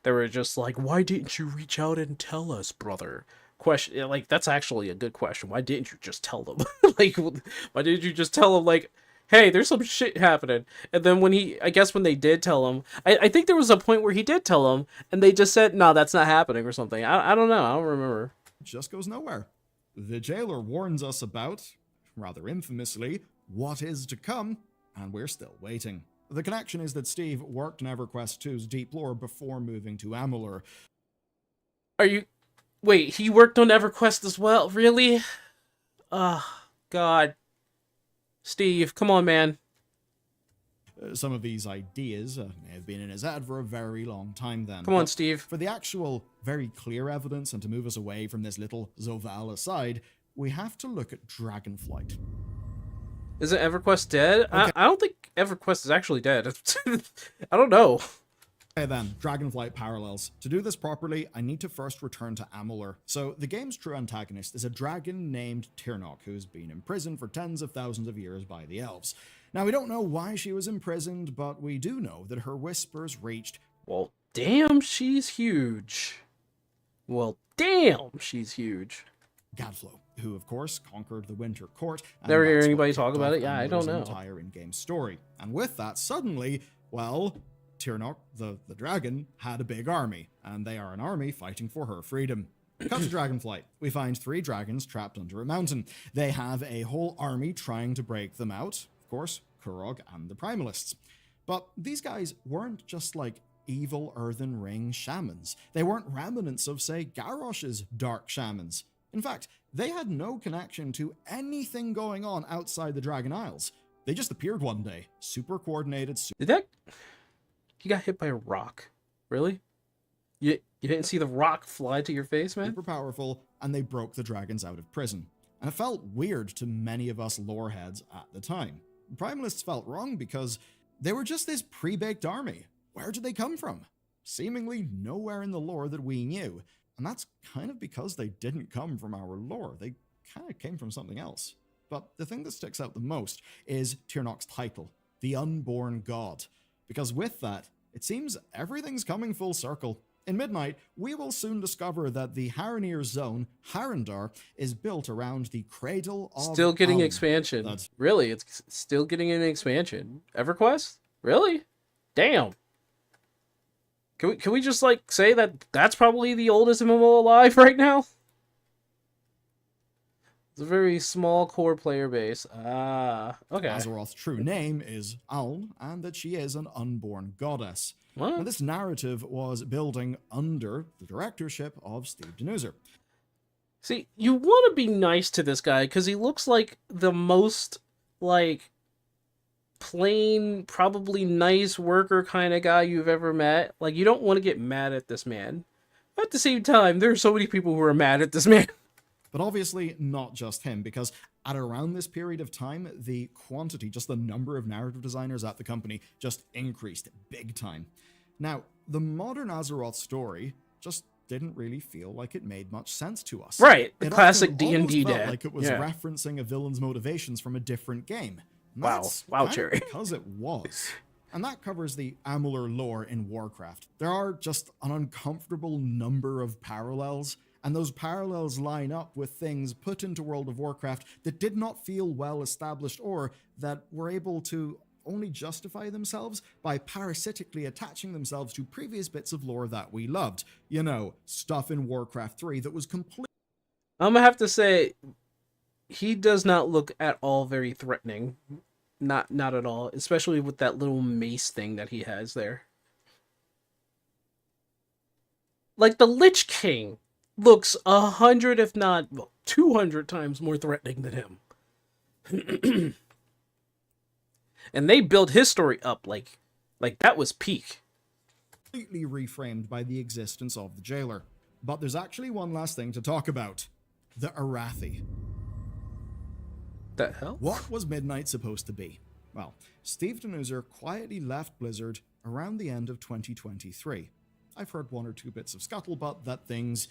They were just like, why didn't you reach out and tell us, brother? Question, like, that's actually a good question. Why didn't you just tell them? Like, why didn't you just tell them, like, hey, there's some shit happening? And then when I guess when they did tell him, I think there was a point where he did tell them, and they just said, no, that's not happening or something. I don't know. I don't remember. Just goes nowhere. The jailer warns us about, rather infamously, what is to come, and we're still waiting. The connection is that Steve worked on EverQuest 2's deep lore before moving to Amalur. Wait, he worked on EverQuest as well? Really? God. Steve, come on, man. Some of these ideas may have been in his head for a very long time then. Come on, Steve. For the actual, very clear evidence, and to move us away from this little Zoval aside, we have to look at Dragonflight. Isn't EverQuest dead? Okay. I don't think EverQuest is actually dead. I don't know. Okay then, Dragonflight parallels. To do this properly, I need to first return to Amalur. So, the game's true antagonist is a dragon named Tirnoch, who's been imprisoned for tens of thousands of years by the elves. Now, we don't know why she was imprisoned, but we do know that her whispers reached... Well, damn, she's huge. Gadflow, who of course conquered the Winter Court. Never hear anybody talk about it? Yeah, I don't know. Entire in-game story. And with that, suddenly, well, Tirnoch, the dragon, had a big army, and they are an army fighting for her freedom. Cut to Dragonflight. We find 3 dragons trapped under a mountain. They have a whole army trying to break them out. Of course, Kurog and the Primalists. But these guys weren't just like evil Earthen Ring shamans. They weren't remnants of, say, Garrosh's dark shamans. In fact, they had no connection to anything going on outside the Dragon Isles. They just appeared one day, super coordinated. You got hit by a rock? Really? You didn't see the rock fly to your face, man? Super powerful, and they broke the dragons out of prison. And it felt weird to many of us loreheads at the time. The Primalists felt wrong because they were just this pre-baked army. Where did they come from? Seemingly nowhere in the lore that we knew. And that's kind of because they didn't come from our lore. They kind of came from something else. But the thing that sticks out the most is Tirnoch's title, the Unborn God. Because with that, it seems everything's coming full circle. In Midnight, we will soon discover that the Haranir zone, Harandar, is built around the Cradle of Still getting Alm. expansion. Really? It's still getting an expansion. EverQuest? Really? Damn. Can we just, like, say that that's probably the oldest MMO alive right now? It's a very small core player base. Okay. Azeroth's true name is Aln, and that she is an unborn goddess. What? Now, this narrative was building under the directorship of Steve Denuser. See, you want to be nice to this guy, because he looks like the most, like, plain, probably nice worker kind of guy you've ever met. Like, you don't want to get mad at this man. But at the same time, there are so many people who are mad at this man. But obviously not just him, because at around this period of time, the quantity, just the number of narrative designers at the company, just increased big time. Now, the modern Azeroth story just didn't really feel like it made much sense to us. Right, the It classic often almost D&D felt dad. like it was Yeah. referencing a villain's motivations from a different game. And Wow. that's Wow, kind of Cherry. because it was. And that covers the Amalur lore in Warcraft. There are just an uncomfortable number of parallels, and those parallels line up with things put into World of Warcraft that did not feel well established or that were able to only justify themselves by parasitically attaching themselves to previous bits of lore that we loved. You know, stuff in Warcraft 3 that was completely I'm gonna have to say, he does not look at all very threatening. Not at all, especially with that little mace thing that he has there. Like the Lich King looks 100, if not 200 times more threatening than him. And they built his story up like that was peak. reframed by the existence of the jailer. But there's actually one last thing to talk about. The Arathi. The hell? What was Midnight supposed to be? Well, Steve Denuser quietly left Blizzard around the end of 2023. I've heard one or two bits of scuttlebutt that things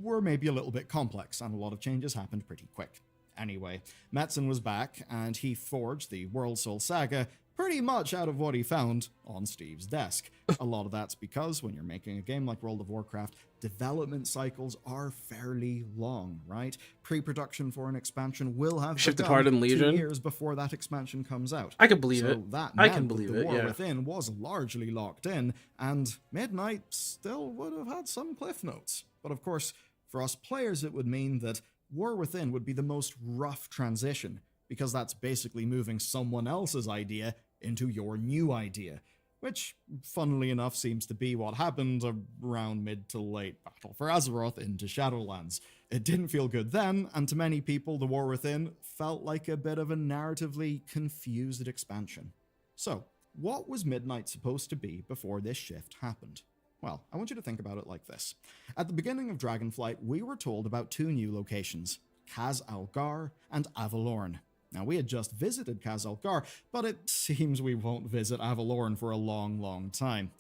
were maybe a little bit complex and a lot of changes happened pretty quick. Anyway, Metzen was back and he forged the World Soul Saga pretty much out of what he found on Steve's desk. A lot of that's because when you're making a game like World of Warcraft, development cycles are fairly long, right? Pre-production for an expansion will have Shifted begun Heart and 2 Legion. years before that expansion comes out. I can believe So it. that I meant can that believe the it, War yeah. Within was largely locked in, and Midnight still would have had some cliff notes. But of course, for us players, it would mean that War Within would be the most rough transition, because that's basically moving someone else's idea into your new idea, which, funnily enough, seems to be what happened around mid to late Battle for Azeroth into Shadowlands. It didn't feel good then, and to many people, The War Within felt like a bit of a narratively confused expansion. So, what was Midnight supposed to be before this shift happened? Well, I want you to think about it like this. At the beginning of Dragonflight, we were told about 2 new locations, Kaz Algar and Avalorn. Now, we had just visited Kaz Algar, but it seems we won't visit Avalorn for a long, long time.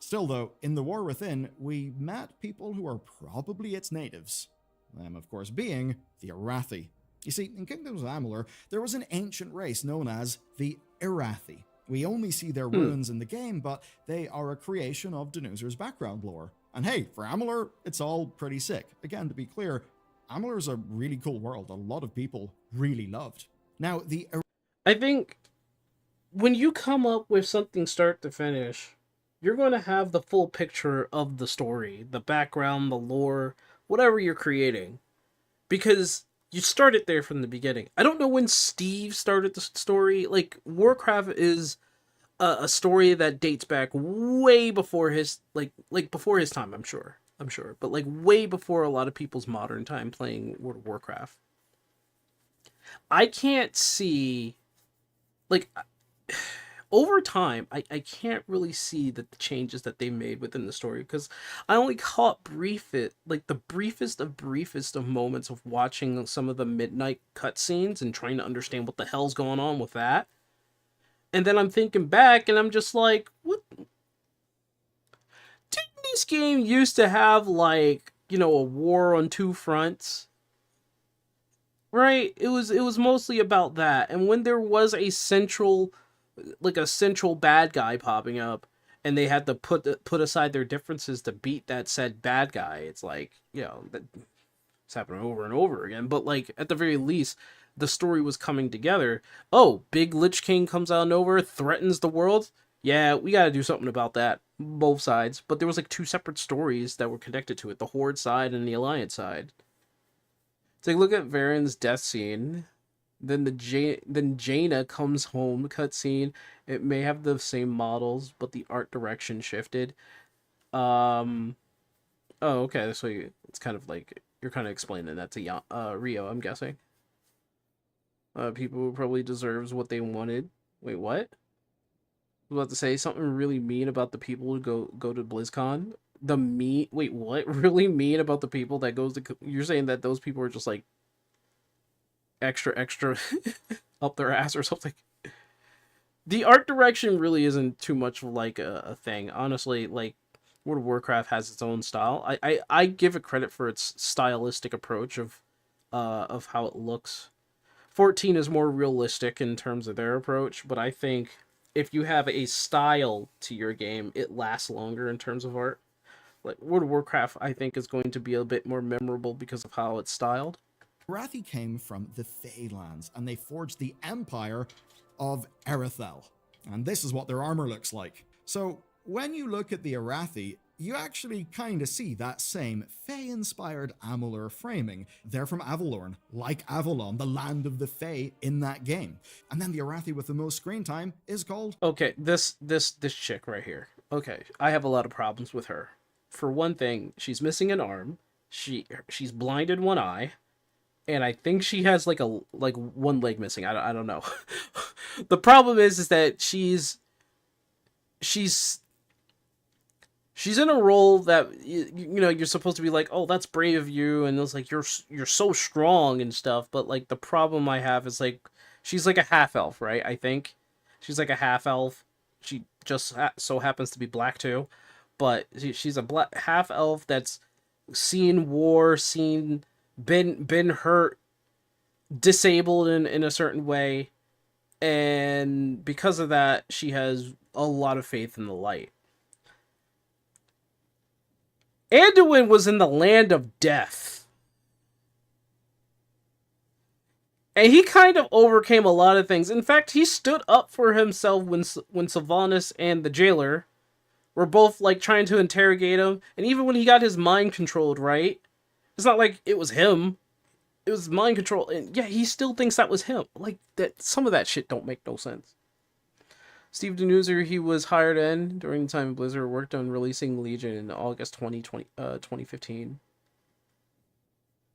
Still, though, in The War Within, we met people who are probably its natives. Them, of course, being the Arathi. You see, in Kingdoms of Amalur, there was an ancient race known as the Arathi. We only see their ruins in the game, but they are a creation of Denuser's background lore. And hey, for Amalur, it's all pretty sick. Again, to be clear, Amalur is a really cool world a lot of people really loved. Now, I think when you come up with something start to finish, you're going to have the full picture of the story, the background, the lore, whatever you're creating. Because you started there from the beginning. I don't know when Steve started the story. Like, Warcraft is a story that dates back way before his, like before his time, I'm sure. But, like, way before a lot of people's modern time playing World of Warcraft. I can't see, like, over time, I can't really see the changes that they made within the story, because I only caught the briefest of moments of watching some of the Midnight cutscenes and trying to understand what the hell's going on with that. And then I'm thinking back and I'm just like, what? Didn't this game used to have, like, you know, a war on 2 fronts? Right? It was mostly about that. And when there was a central bad guy popping up and they had to put aside their differences to beat that said bad guy, it's like, you know, it's happening over and over again. But, like, at the very least, the story was coming together. Oh, big Lich King comes out of nowhere, threatens the world. Yeah, we gotta do something about that. Both sides. But there was, like, 2 separate stories that were connected to it. The Horde side and the Alliance side. Take a look at Varen's death scene. Then Jaina comes home cutscene. It may have the same models, but the art direction shifted. Oh, okay. So it's kind of like you're kind of explaining that to Rio, I'm guessing. People who probably deserves what they wanted. Wait, what? I was about to say something really mean about the people who go to BlizzCon. Wait, what? Really mean about the people that goes to... You're saying that those people are just, like, extra up their ass or something? The art direction really isn't too much of, like, a thing. Honestly, like, World of Warcraft has its own style. I give it credit for its stylistic approach of how it looks. 14 is more realistic in terms of their approach, but I think if you have a style to your game, it lasts longer in terms of art. Like, World of Warcraft, I think, is going to be a bit more memorable because of how it's styled. Arathi came from the Feylands, and they forged the Empire of Erethel. And this is what their armor looks like. So when you look at the Arathi, you actually kind of see that same Fae-inspired Amalur framing. They're from Avalorn, like Avalon, the land of the Fae in that game. And then the Arathi with the most screen time is called... Okay, this chick right here. Okay, I have a lot of problems with her. For one thing, she's missing an arm. She's blind in one eye. And I think she has like one leg missing. I don't know. The problem is that she's in a role that you know you're supposed to be like, oh, that's brave of you, and it's like you're so strong and stuff. But like the problem I have is like she's like a half elf, right? I think she's like a half elf. She just so happens to be black too, but she's a black half elf that's seen war, been hurt, disabled in a certain way, and because of that, she has a lot of faith in the light. Anduin was in the land of death. And he kind of overcame a lot of things. In fact, he stood up for himself when Sylvanas and the jailer were both like trying to interrogate him. And even when he got his mind controlled, right? It's not like it was him. It was mind control. And yeah, he still thinks that was him. Like, that. Some of that shit don't make no sense. Steve Denuser, he was hired in during the time Blizzard worked on releasing Legion in August 2015.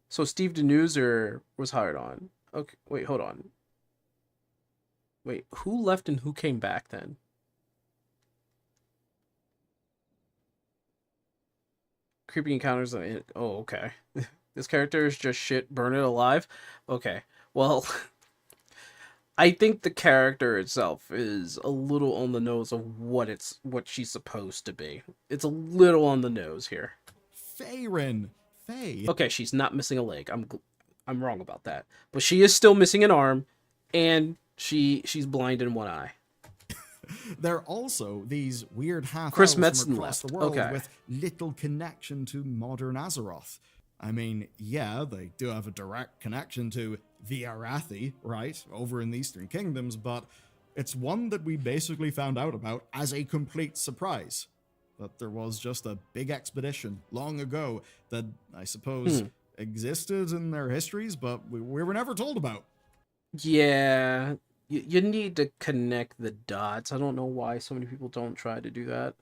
So Steve Denuser was hired on. Okay, wait, hold on. Wait, who left and who came back then? Creepy encounters. Oh, okay. This character is just shit. Burn it alive. Okay. Well, I think the character itself is a little on the nose of what she's supposed to be. It's a little on the nose here. Faerun. Fae. Okay, she's not missing a leg. I'm wrong about that. But she is still missing an arm, and she's blind in one eye. They're also these weird half-elves Chris from Metzen across left. the world Okay. with little connection to modern Azeroth. I mean, yeah, they do have a direct connection to the Arathi, right, over in the Eastern Kingdoms, but it's one that we basically found out about as a complete surprise. That there was just a big expedition long ago that, I suppose, existed in their histories, but we were never told about. Yeah, you need to connect the dots. I don't know why so many people don't try to do that.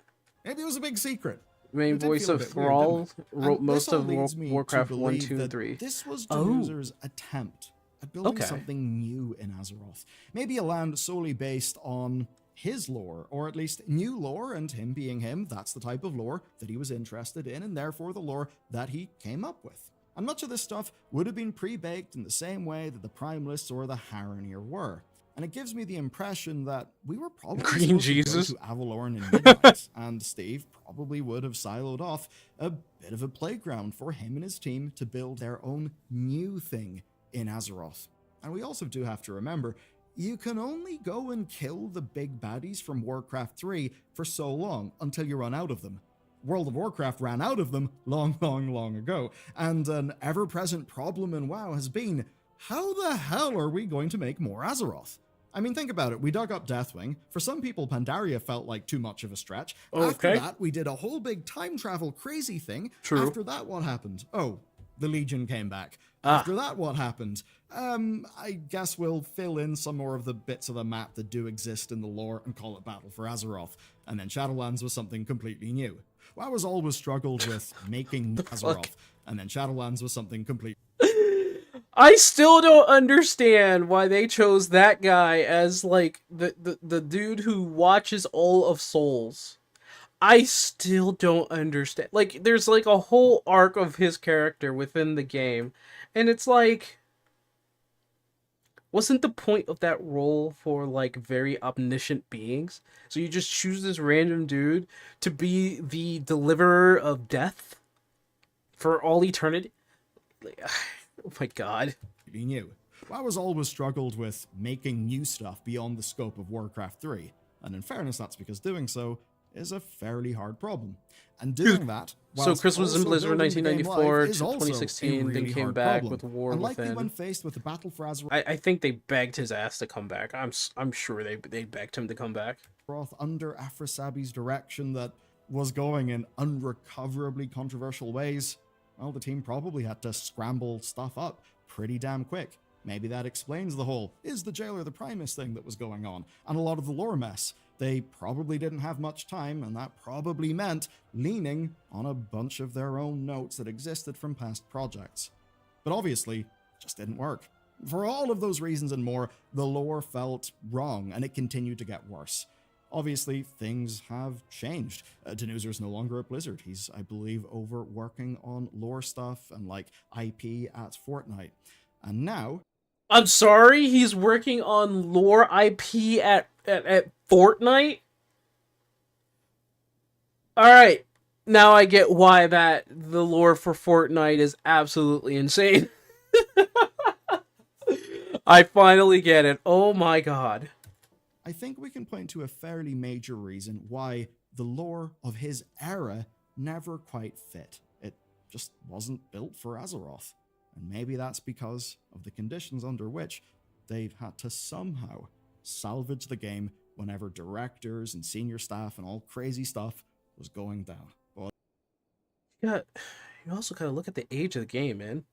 Maybe it was a big secret. Main It did voice feel a of bit weird, Thrall didn't it? wrote And most this all of leads me to Warcraft 1, believe 2, and that 3. This was Oh. Denuser's attempt at building Okay. something new in Azeroth. Maybe a land solely based on his lore, or at least new lore, and him being him, that's the type of lore that he was interested in, and therefore the lore that he came up with. And much of this stuff would have been pre-baked in the same way that the Primalists or the Haranir were. And it gives me the impression that we were probably Green supposed Jesus. to go to Avalorn in midnight, and Steve probably would have siloed off a bit of a playground for him and his team to build their own new thing in Azeroth. And we also do have to remember, you can only go and kill the big baddies from Warcraft 3 for so long until you run out of them. World of Warcraft ran out of them long ago, and an ever-present problem in WoW has been, how the hell are we going to make more Azeroth? I mean, think about it. We dug up Deathwing. For some people, Pandaria felt like too much of a stretch. After Okay. that, we did a whole big time travel crazy thing. True. After that, what happened? Oh, the Legion came back. Ah. After that, what happened? I guess we'll fill in some more of the bits of the map that do exist in the lore and call it Battle for Azeroth. And then Shadowlands was something completely new. WoW has always struggled with making Azeroth. And then Shadowlands was something completely... I still don't understand why they chose that guy as like the dude who watches all of Souls. I still don't understand. Like, there's like a whole arc of his character within the game, and it's like, wasn't the point of that role for like very omniscient beings? So you just choose this random dude to be the deliverer of death for all eternity? Like, oh my god. new. WoW has always struggled with making new stuff beyond the scope of Warcraft 3, and in fairness, that's because doing so is a fairly hard problem. And doing that, So Chris was in also Blizzard building the game 1994 live to is also a 2016, then really came hard back problem. with War And likely Within. when faced with the battle for Azeroth I think they begged his ass to come back. I'm sure they begged him to come back. under Afrasabi's direction that was going in unrecoverably controversial ways, well, the team probably had to scramble stuff up pretty damn quick. Maybe that explains the whole "is the jailer the Primus" thing that was going on, and a lot of the lore mess. They probably didn't have much time, and that probably meant leaning on a bunch of their own notes that existed from past projects. But obviously, it just didn't work. For all of those reasons and more, the lore felt wrong, and it continued to get worse. Obviously, things have changed. Denuzer's no longer at Blizzard. He's, I believe, over working on lore stuff and, like, IP at Fortnite. And now... I'm sorry, he's working on lore IP at Fortnite? Alright, now I get why the lore for Fortnite is absolutely insane. I finally get it. Oh my god. I think we can point to a fairly major reason why the lore of his era never quite fit. It just wasn't built for Azeroth. And maybe that's because of the conditions under which they've had to somehow salvage the game whenever directors and senior staff and all crazy stuff was going down. But you also gotta look at the age of the game, man.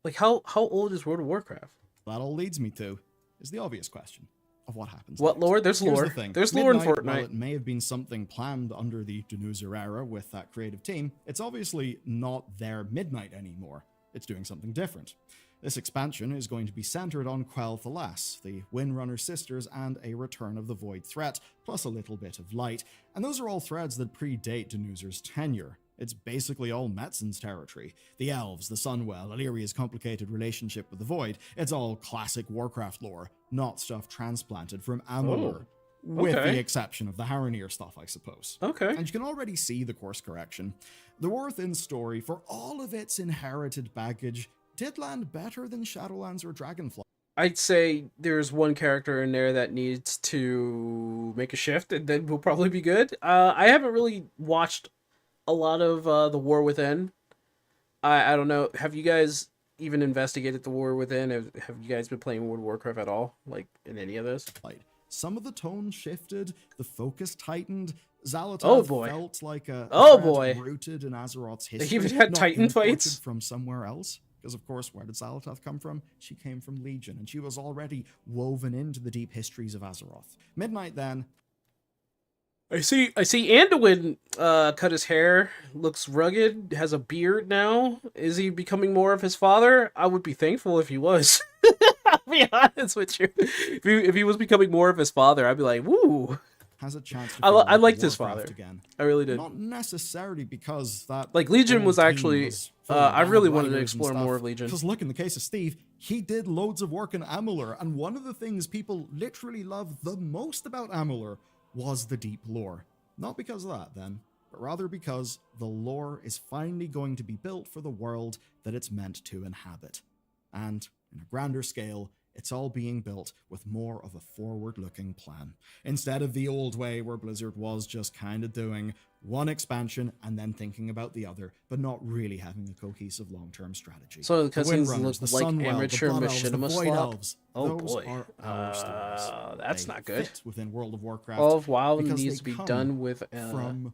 Like, how old is World of Warcraft? that all leads me to is the obvious question of what happens What next. lore? There's Here's lore. the thing. There's lore in Midnight, Fortnite. While it may have been something planned under the Denuzer era with that creative team, it's obviously not their Midnight anymore. It's doing something different. This expansion is going to be centered on Quell Thalas, the Windrunner sisters, and a return of the Void threat, plus a little bit of light. And those are all threads that predate Denuzer's tenure. It's basically all Metzen's territory. The Elves, the Sunwell, Illyria's complicated relationship with the Void. It's all classic Warcraft lore, not stuff transplanted from Amalur. With okay. the exception of the Haranir stuff, I suppose. Okay. And you can already see the course correction. The War Within story, for all of its inherited baggage, did land better than Shadowlands or Dragonfly. I'd say there's one character in there that needs to make a shift, and then we'll probably be good. I haven't really watched a lot of The War Within. I don't know. Have you guys even investigated The War Within? Have you guys been playing World of Warcraft at all? Like, in any of this? Some of the tone shifted, the focus tightened. Xalatath felt like a thread rooted in Azeroth's history. They even had Titan fights from somewhere else. Because of course, where did Xalatath come from? She came from Legion, and she was already woven into the deep histories of Azeroth. Midnight then. I see Anduin cut his hair, looks rugged, has a beard now. Is he becoming more of his father? I would be thankful if he was. I'll be honest with you. If he was becoming more of his father, I'd be like, woo. Has a chance to I liked his father. Again. I really did. Not necessarily because that... Like, Legion was actually... I really wanted to explore more of Legion. Because look, in the case of Steve, he did loads of work in Amalur, and one of the things people literally loved the most about Amalur was the deep lore. Not because of that, then, but rather because the lore is finally going to be built for the world that it's meant to inhabit. And, in a grander scale, it's all being built with more of a forward-looking plan. Instead of the old way where Blizzard was just kind of doing one expansion and then thinking about the other, but not really having a cohesive long-term strategy. So the cutscenes look like Sunwell, amateur the machinima Void slop? Elves, Oh those boy. are our stories. That's They not good. fit within World of Warcraft. All of WoW because needs they to be come done with from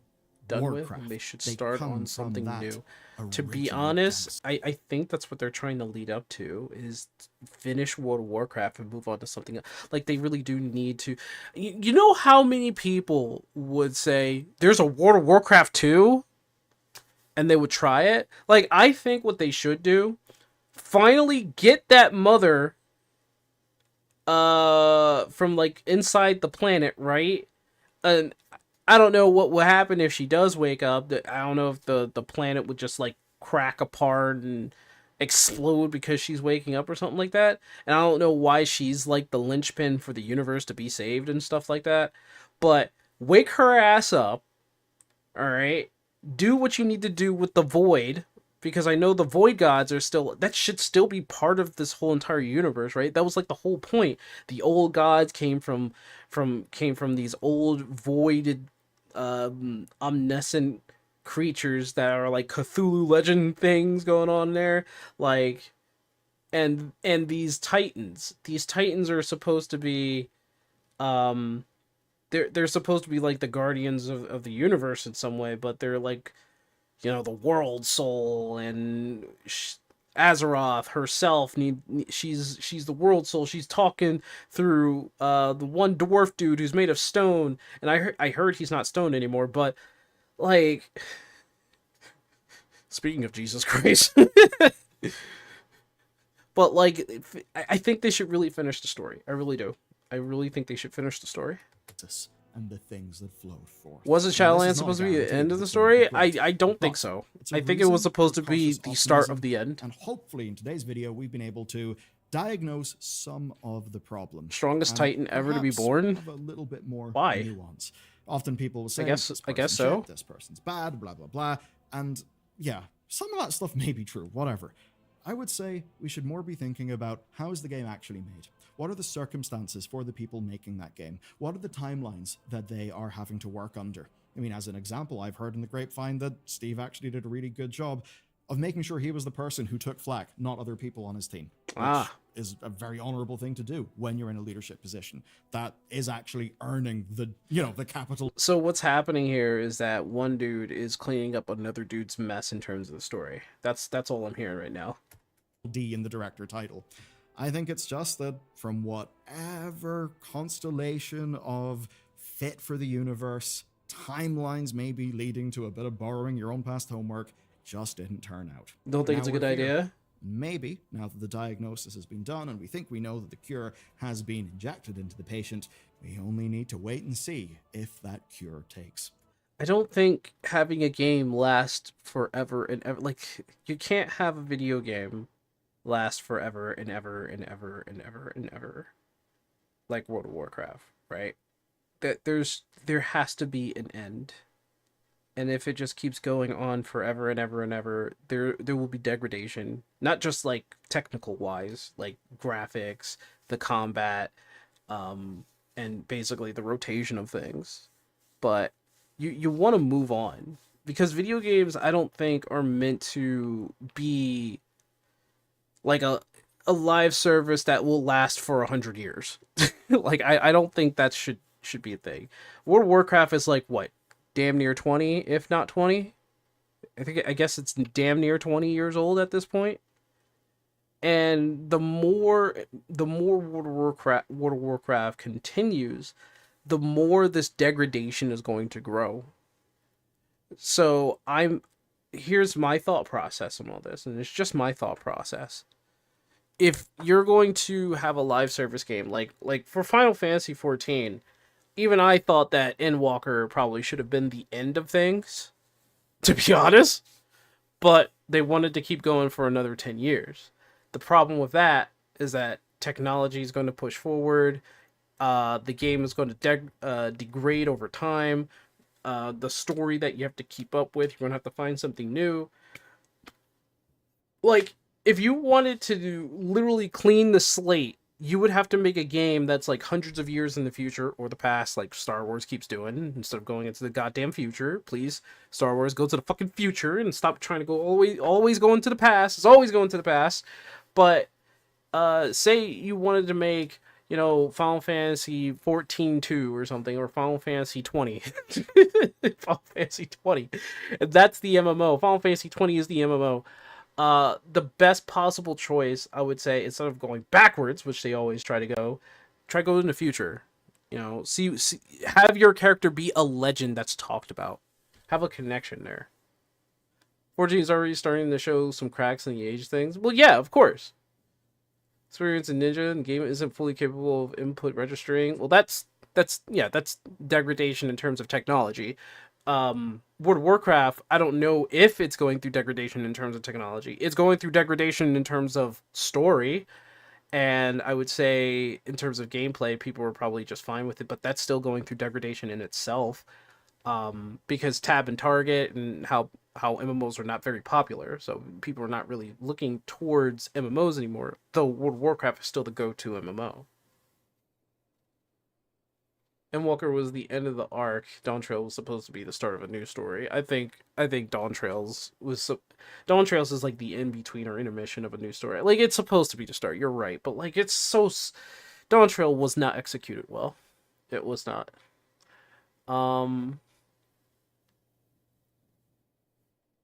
Warcraft. Warcraft. They should They start come on from something that new. To be original honest, premise. I think that's what they're trying to lead up to, is finish World of Warcraft and move on to something else. Like, they really do need to. You know how many people would say, there's a World of Warcraft 2? And they would try it? Like, I think what they should do, finally get that mother from, like, inside the planet, right? And I don't know what will happen if she does wake up. I don't know if the planet would just, like, crack apart and explode because she's waking up or something like that. And I don't know why she's, like, the linchpin for the universe to be saved and stuff like that. But wake her ass up, alright? Do what you need to do with the Void, because I know the Void Gods are still... That should still be part of this whole entire universe, right? That was, like, the whole point. The old gods came from these old voided omniscient creatures that are like Cthulhu legend things going on there, like, and these titans are supposed to be, um they're supposed to be like the guardians of the universe in some way, but they're like, the world soul, and Azeroth herself she's the world soul. She's talking through the one dwarf dude who's made of stone, and I heard he's not stone anymore, but like, speaking of Jesus Christ. But like, I think they should really finish the story. I really do. I really think they should finish the story. And the things that flow forth. Was it Shadowlands supposed to be the end of the story? I don't think so. I think it was supposed to be the start of the end. And hopefully in today's video we've been able to diagnose some of the problems. Strongest Titan ever to be born? Have a little bit more Why? nuance. Often people will say, I guess so. Shit, this person's bad, blah blah blah. And yeah, some of that stuff may be true, whatever. I would say we should more be thinking about how is the game actually made? What are the circumstances for the people making that game? What are the timelines that they are having to work under? I mean, as an example, I've heard in the grapevine that Steve actually did a really good job of making sure he was the person who took flak, not other people on his team. Which is a very honorable thing to do when you're in a leadership position. That is actually earning the capital. So what's happening here is that one dude is cleaning up another dude's mess in terms of the story. That's all I'm hearing right now. D in the director title. I think it's just that from whatever constellation of fit for the universe, timelines may be leading to a bit of borrowing your own past homework, just didn't turn out. Don't think it's a good idea? Maybe, now that the diagnosis has been done and we think we know that the cure has been injected into the patient, we only need to wait and see if that cure takes. I don't think having a game last forever and ever, like, you can't have a video game last forever and ever and ever and ever and ever, like World of Warcraft, right? There has to be an end, and if it just keeps going on forever and ever and ever, there will be degradation, not just like technical wise, like graphics, the combat, and basically the rotation of things, but you want to move on, because video games, I don't think, are meant to be like a live service that will last for 100 years. Like, I don't think that should be a thing. World of Warcraft is like, what, damn near 20, if not 20? I guess it's damn near 20 years old at this point. And the more World of Warcraft continues, the more this degradation is going to grow. So here's my thought process on all this, and it's just my thought process. If you're going to have a live service game, like for Final Fantasy XIV, even I thought that Endwalker probably should have been the end of things, to be honest, but they wanted to keep going for another 10 years. The problem with that is that technology is going to push forward, the game is going to degrade over time, the story that you have to keep up with, you're going to have to find something new. Like, if you wanted to literally clean the slate, you would have to make a game that's like hundreds of years in the future or the past, like Star Wars keeps doing, instead of going into the goddamn future. Please, Star Wars, go to the fucking future and stop trying to go always going to the past. It's always going to the past. But say you wanted to make, Final Fantasy 14-2 or something, or Final Fantasy 20. Final Fantasy 20. And that's the MMO. Final Fantasy 20 is the MMO. The best possible choice, I would say, instead of going backwards, which they always try to go in the future. See, have your character be a legend that's talked about. Have a connection there. 14 is already starting to show some cracks in the age things. Well, yeah, of course. Experience in Ninja and game isn't fully capable of input registering. Well, that's degradation in terms of technology. World of Warcraft, I don't know if it's going through degradation in terms of technology. It's going through degradation in terms of story, and I would say in terms of gameplay, people are probably just fine with it, but that's still going through degradation in itself, because tab and target and how MMOs are not very popular, so people are not really looking towards MMOs anymore, though World of Warcraft is still the go-to MMO. Endwalker was the end of the arc. Dawn Trail was supposed to be the start of a new story. I think Dawn Trails is like the in between or intermission of a new story. Like it's supposed to be the start. You're right, but like it's so Dawn Trail was not executed well. It was not. Um,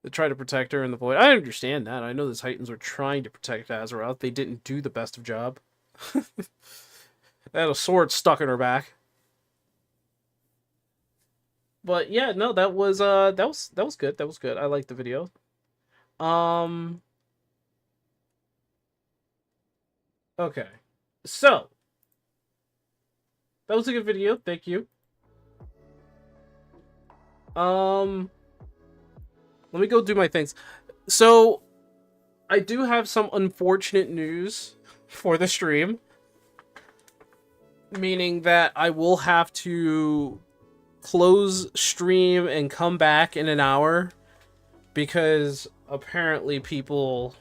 they tried to protect her in the void. I understand that. I know the Titans were trying to protect Azeroth. They didn't do the best of job. They had a sword stuck in her back. But yeah, no, that was good. That was good. I liked the video. Um, okay. So, that was a good video. Thank you. Let me go do my things. So, I do have some unfortunate news for the stream, meaning that I will have to close stream and come back in an hour because apparently people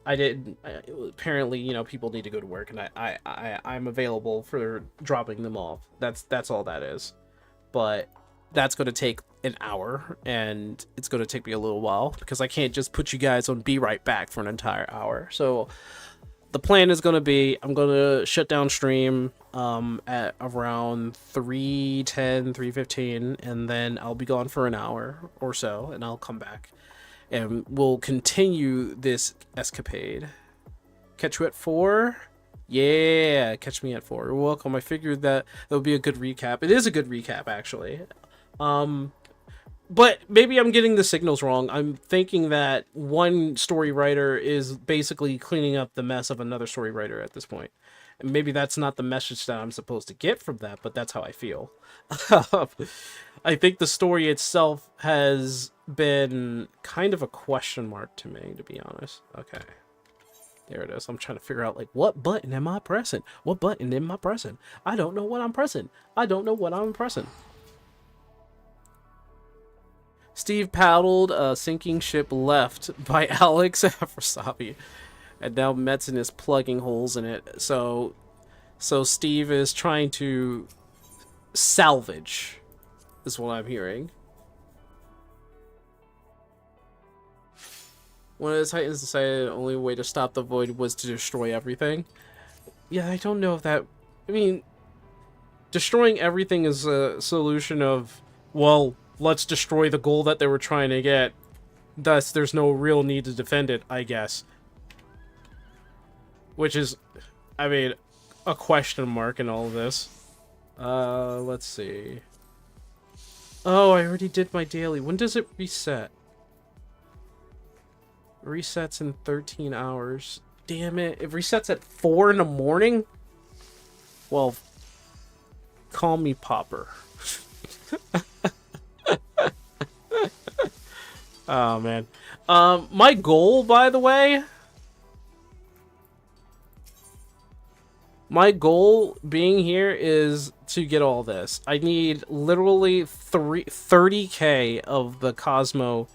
apparently, you know, people need to go to work and I'm available for dropping them off. That's all that is. But that's going to take an hour and it's going to take me a little while because I can't just put you guys on be right back for an entire hour. So the plan is going to be I'm going to shut down stream at around 3:10, 3:15, and then I'll be gone for an hour or so, and I'll come back and we'll continue this escapade. Catch you at 4? Yeah, catch me at 4. You're welcome. I figured that would be a good recap. It is a good recap, actually. But maybe I'm getting the signals wrong. I'm thinking that one story writer is basically cleaning up the mess of another story writer at this point. And maybe that's not the message that I'm supposed to get from that, but that's how I feel. I think the story itself has been kind of a question mark to me, to be honest. Okay. There it is. I'm trying to figure out, like, what button am I pressing? What button am I pressing? I don't know what I'm pressing. I don't know what I'm pressing. Steve paddled a sinking ship left by Alex FFXIV, and now Metzen is plugging holes in it. So Steve is trying to salvage, is what I'm hearing. One of the Titans decided the only way to stop the void was to destroy everything. Yeah, I don't know if that... I mean, destroying everything is a solution of, well, let's destroy the goal that they were trying to get. Thus, there's no real need to defend it, I guess. Which is, I mean, a question mark in all of this. Let's see. Oh, I already did my daily. When does it reset? Resets in 13 hours. Damn it. It resets at 4 in the morning? Well, call me Popper. Oh, man. My goal, by the way... My goal being here is to get all this. I need literally 30k of the Cosmo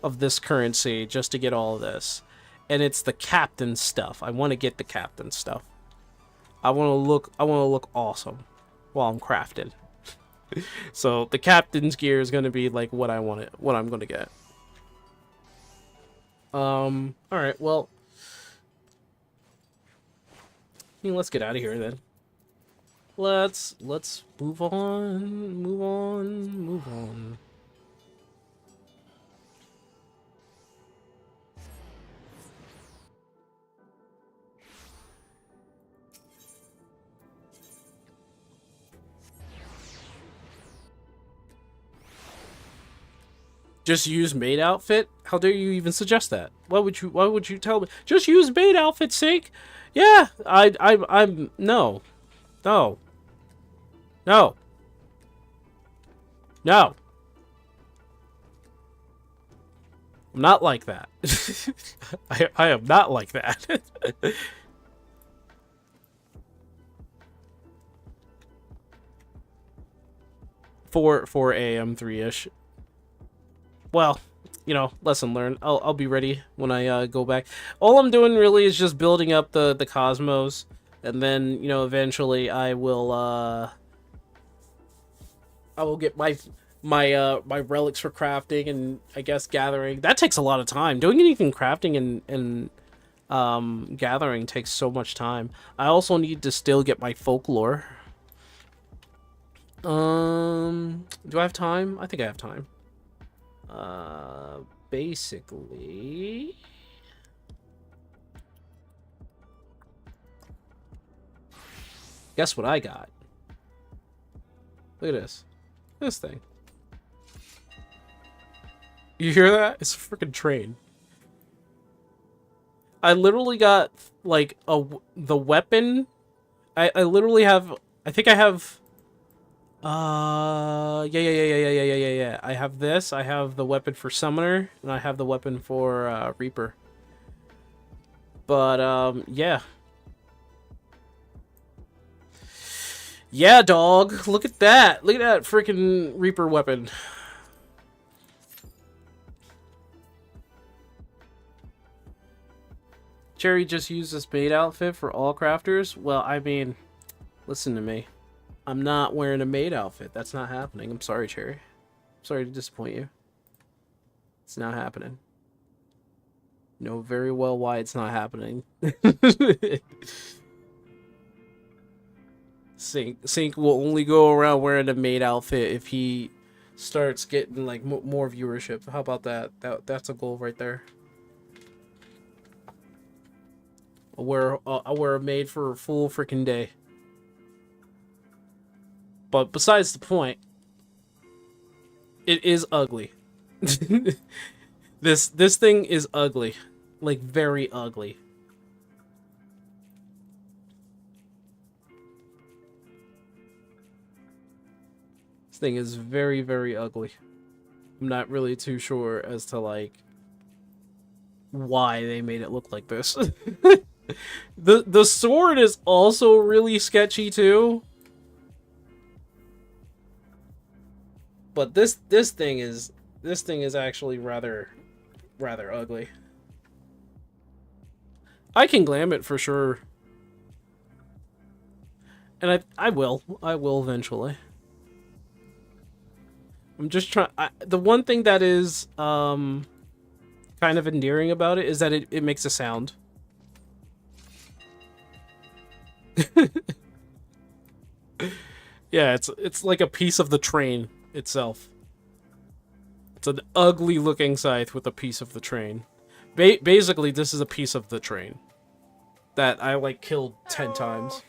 of this currency just to get all of this. And it's the captain stuff. I want to get the captain stuff. I want to look awesome while I'm crafting. So the captain's gear is going to be like what I'm going to get. All right, well, I mean, let's get out of here then. Let's move on. Just use maid outfit? How dare you even suggest that? Why would you tell me? Just use maid outfit, sake. Yeah, I'm no. I'm not like that. I am not like that. 4 a.m. 3-ish. Well, you know, lesson learned. I'll be ready when I go back. All I'm doing really is just building up the cosmos, and then, you know, eventually I will I will get my relics for crafting and I guess gathering. That takes a lot of time. Doing anything crafting and gathering takes so much time. I also need to still get my folklore. Do I have time? I think I have time. Basically, guess what I got? Look at this. This thing. You hear that? It's a freaking train. I literally got like the weapon. I literally have. I think I have. Yeah. I have this. I have the weapon for Summoner, and I have the weapon for Reaper. But yeah. Yeah, dog. Look at that. Look at that freaking Reaper weapon. Cherry just used this maid outfit for all crafters. Well, I mean, listen to me. I'm not wearing a maid outfit. That's not happening. I'm sorry, Cherry. I'm sorry to disappoint you. It's not happening. You know very well why it's not happening. Sync will only go around wearing a maid outfit if he starts getting like more viewership. How about that? That's a goal right there. I'll wear a maid for a full freaking day. But besides the point, it is ugly. This thing is ugly, like very ugly. This thing is very, very ugly. I'm not really too sure as to like why they made it look like this. The sword is also really sketchy too. But this thing is actually rather ugly. I can glam it for sure. And I will eventually. I'm just trying. The one thing that is kind of endearing about it is that it makes a sound. Yeah, it's like a piece of the train itself. It's an ugly looking scythe with a piece of the train. Basically, this is a piece of the train that I like killed 10 times.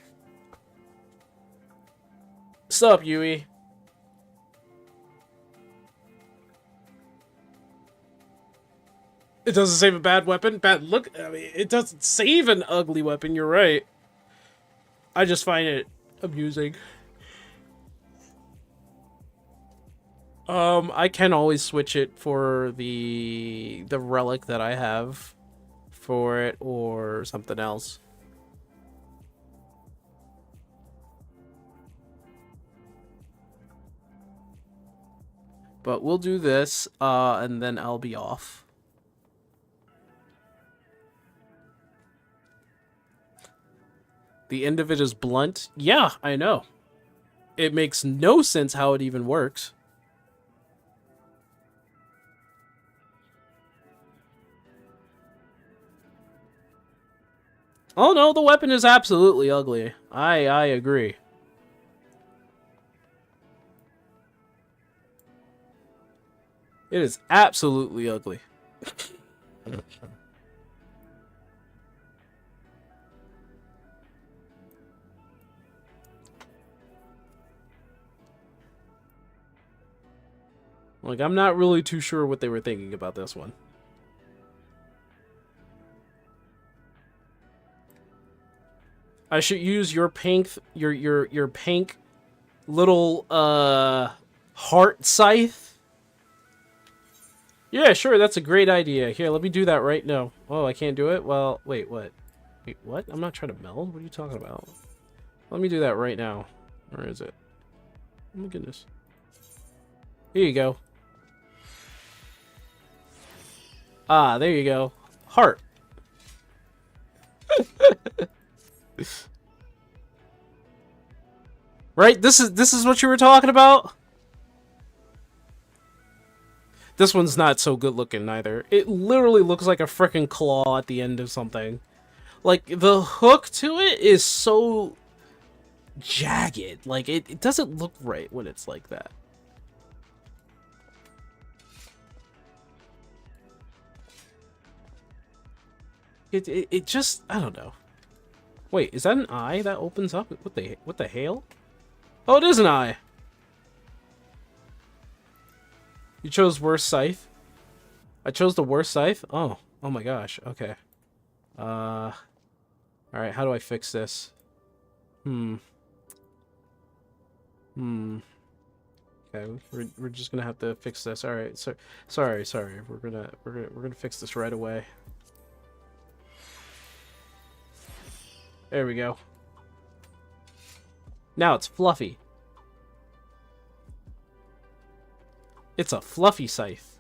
Sup, Yui? It doesn't save a bad weapon. Bad look. I mean, it doesn't save an ugly weapon. You're right. I just find it amusing. I can always switch it for the relic that I have for it or something else. But we'll do this, and then I'll be off. The end of it is blunt. Yeah, I know. It makes no sense how it even works. Oh no, the weapon is absolutely ugly. I agree. It is absolutely ugly. Like, I'm not really too sure what they were thinking about this one. I should use your pink, your pink little heart scythe. Yeah, sure, that's a great idea. Here, let me do that right now. Oh, I can't do it? Well, wait, what? Wait, what? I'm not trying to meld? What are you talking about? Let me do that right now. Where is it? Oh my goodness. Here you go. Ah, there you go. Heart. Right? This is what you were talking about? This one's not so good looking either. It literally looks like a frickin' claw at the end of something. Like, the hook to it is so jagged. Like, it doesn't look right when it's like that. It just, I don't know. Wait, is that an eye that opens up? What the hell? Oh, it is an eye. You chose worst scythe? I chose the worst scythe? Oh my gosh. Okay. Alright, how do I fix this? Okay, we're just gonna have to fix this. Alright, so sorry. We're gonna fix this right away. There we go. Now it's fluffy. It's a fluffy scythe.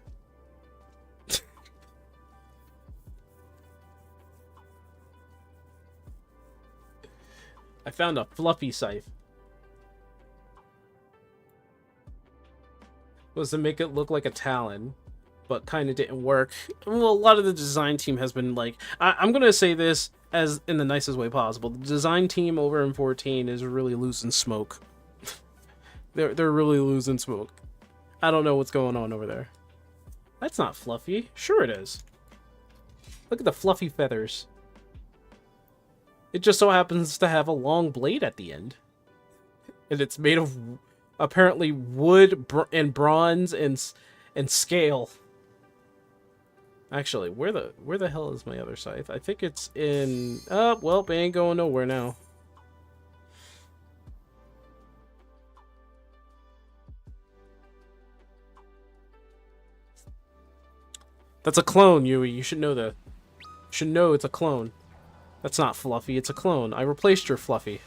I found a fluffy scythe. Was to make it look like a talon, but kind of didn't work. Well, a lot of the design team has been like, I'm gonna say this as in the nicest way possible. The design team over in 14 is really losing smoke. They're really losing smoke. I don't know what's going on over there. That's not fluffy. Sure it is. Look at the fluffy feathers. It just so happens to have a long blade at the end. And it's made of apparently wood and bronze and scale. Actually, where the hell is my other scythe? I think it's in... well, they ain't going nowhere now. That's a clone, Yui. You should know that. You should know it's a clone. That's not Fluffy, it's a clone. I replaced your Fluffy.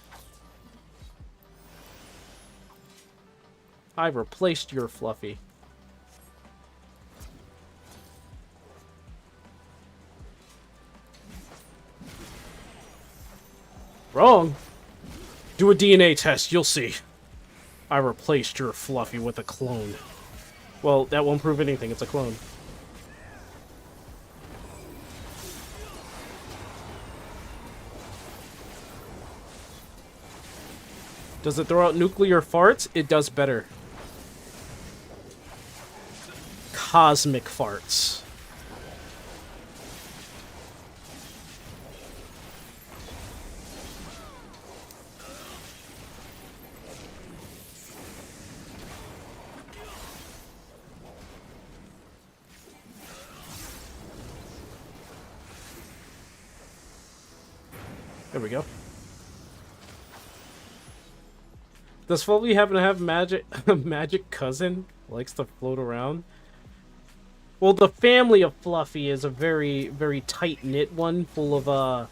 I replaced your Fluffy. Wrong. Do a DNA test, you'll see. I replaced your Fluffy with a clone. Well, that won't prove anything, it's a clone. Does it throw out nuclear farts? It does better. Cosmic farts. There we go. Does Fluffy happen to have a magic cousin? Likes to float around? Well, the family of Fluffy is a very, very tight-knit one, full of,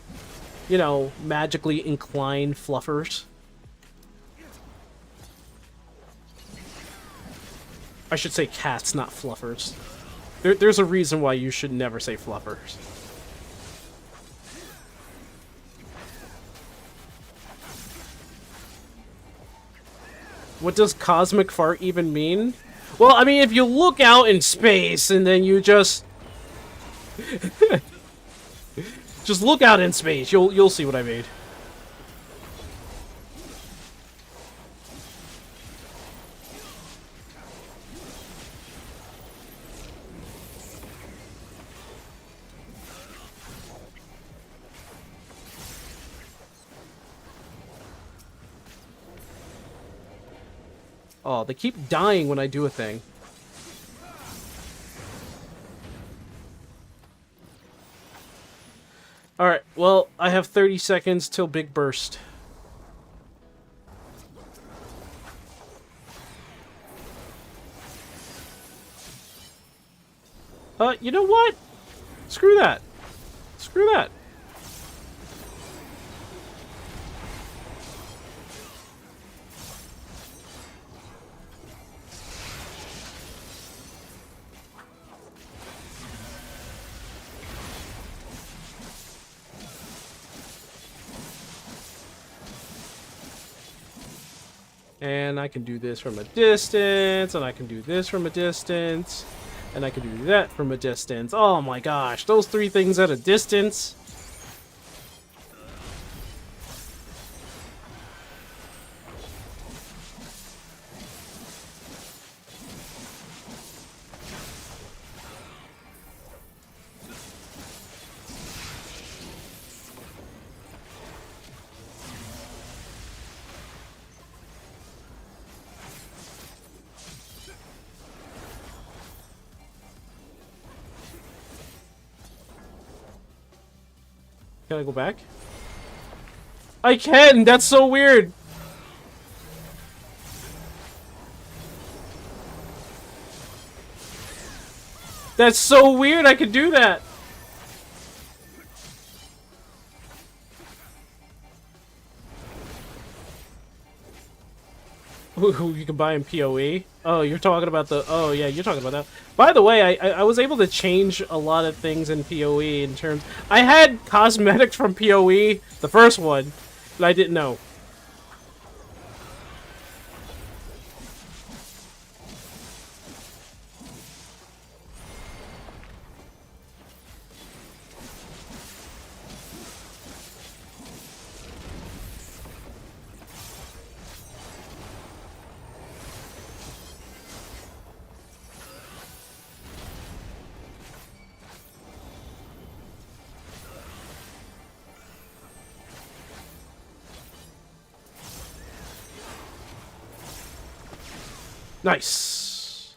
you know, magically inclined fluffers. I should say cats, not fluffers. There's a reason why you should never say fluffers. What does cosmic fart even mean? Well, I mean, if you look out in space and then you just... just look out in space, you'll see what I mean. Oh, they keep dying when I do a thing. Alright, well, I have 30 seconds till big burst. You know what? Screw that. Screw that. And I can do this from a distance, and I can do this from a distance. And I can do that from a distance. Oh my gosh, those 3 things at a distance. Can I go back? I can! That's so weird! That's so weird, I can do that! Ooh, you can buy in PoE? Oh, you're talking about the... Oh, yeah, you're talking about that. By the way, I was able to change a lot of things in PoE in terms... I had cosmetics from PoE, the first one, but I didn't know. Nice.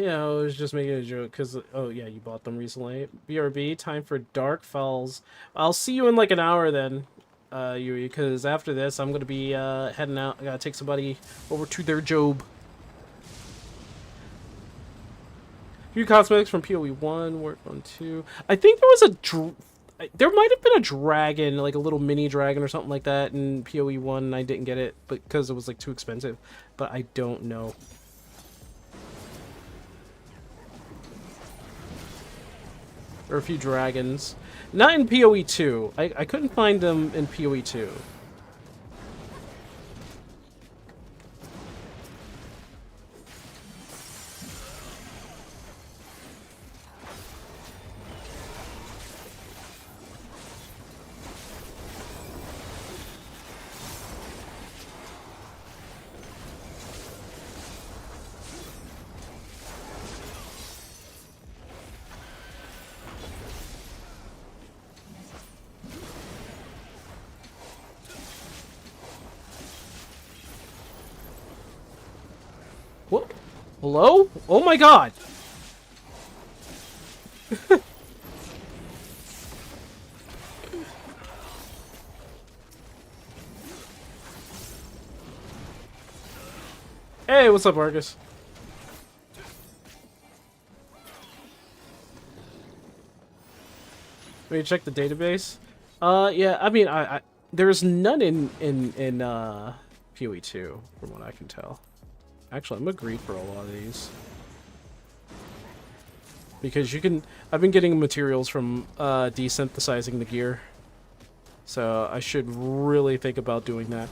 Yeah, I was just making a joke because, oh yeah, you bought them recently. BRB, time for Dark Fells. I'll see you in like an hour then, Yui, because after this I'm gonna be heading out. I gotta take somebody over to their job. Few cosmetics from PoE 1, work on 2. I think there was there might have been a dragon, like a little mini dragon or something like that in PoE 1, and I didn't get it because it was like too expensive. But I don't know. Or a few dragons. Not in PoE 2. I couldn't find them in PoE 2. What? Hello? Oh my god! Hey, what's up, Marcus? Let me check the database. Yeah, I mean, there's none in PoE 2, from what I can tell. Actually, I'm agreed for a lot of these. Because you can... I've been getting materials from desynthesizing the gear. So I should really think about doing that.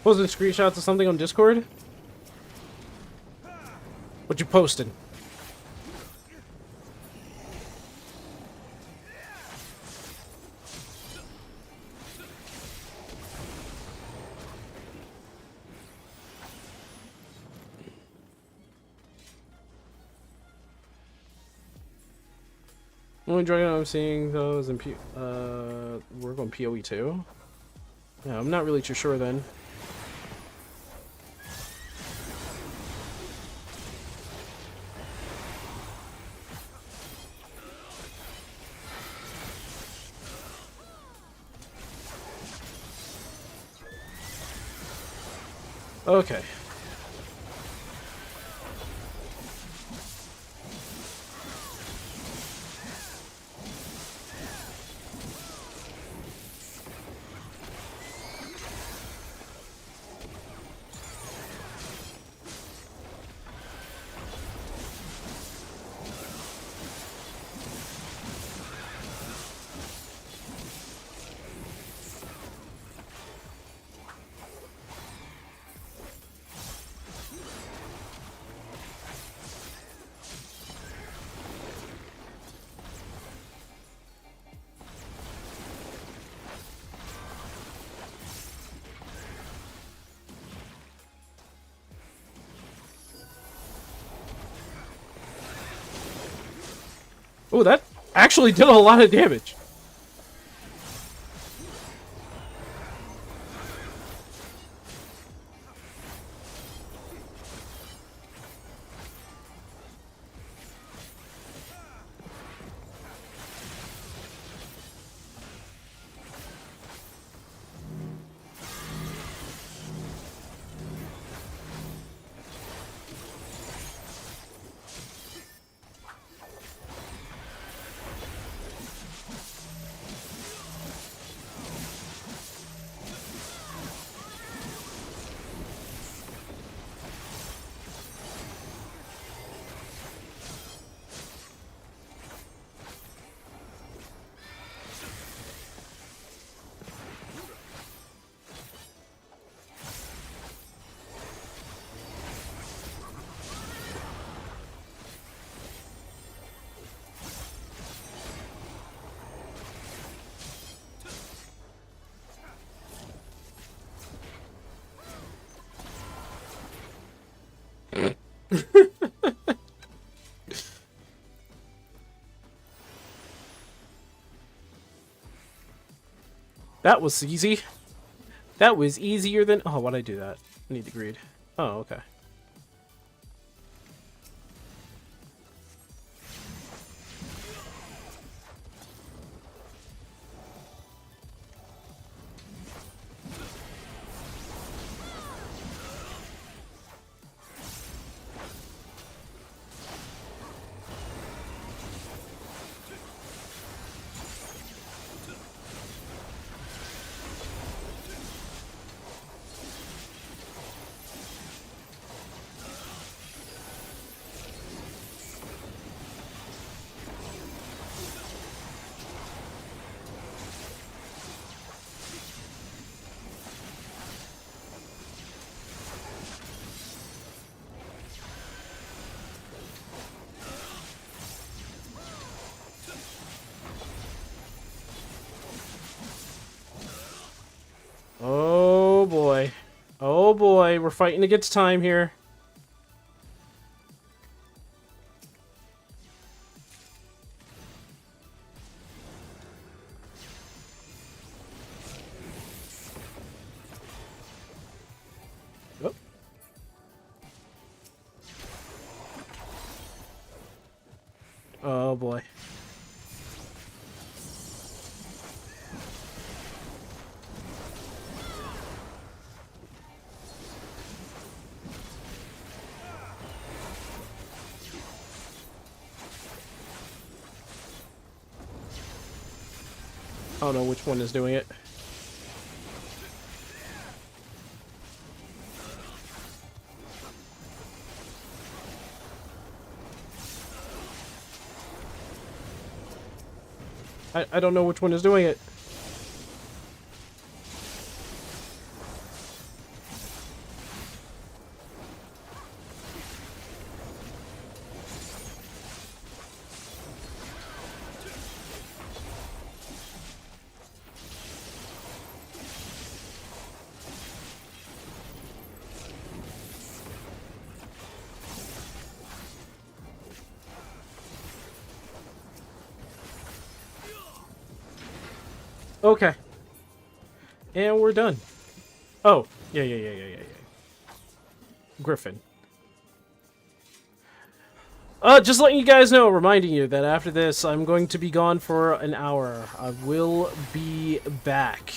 Posting screenshots of something on Discord? What you posted? Only dragon I'm seeing those in work on PoE 2. Yeah, I'm not really too sure then. Okay. Oh, that actually did a lot of damage. That was easy. That was easier than... Oh, why'd I do that? I need to greed. Oh, okay. Oh boy. Oh boy, we're fighting against time here. Oh. Oh boy. I don't know which one is doing it. I don't know which one is doing it. Okay. And we're done. Oh, yeah. Griffin. Just letting you guys know, reminding you that after this, I'm going to be gone for an hour. I will be back.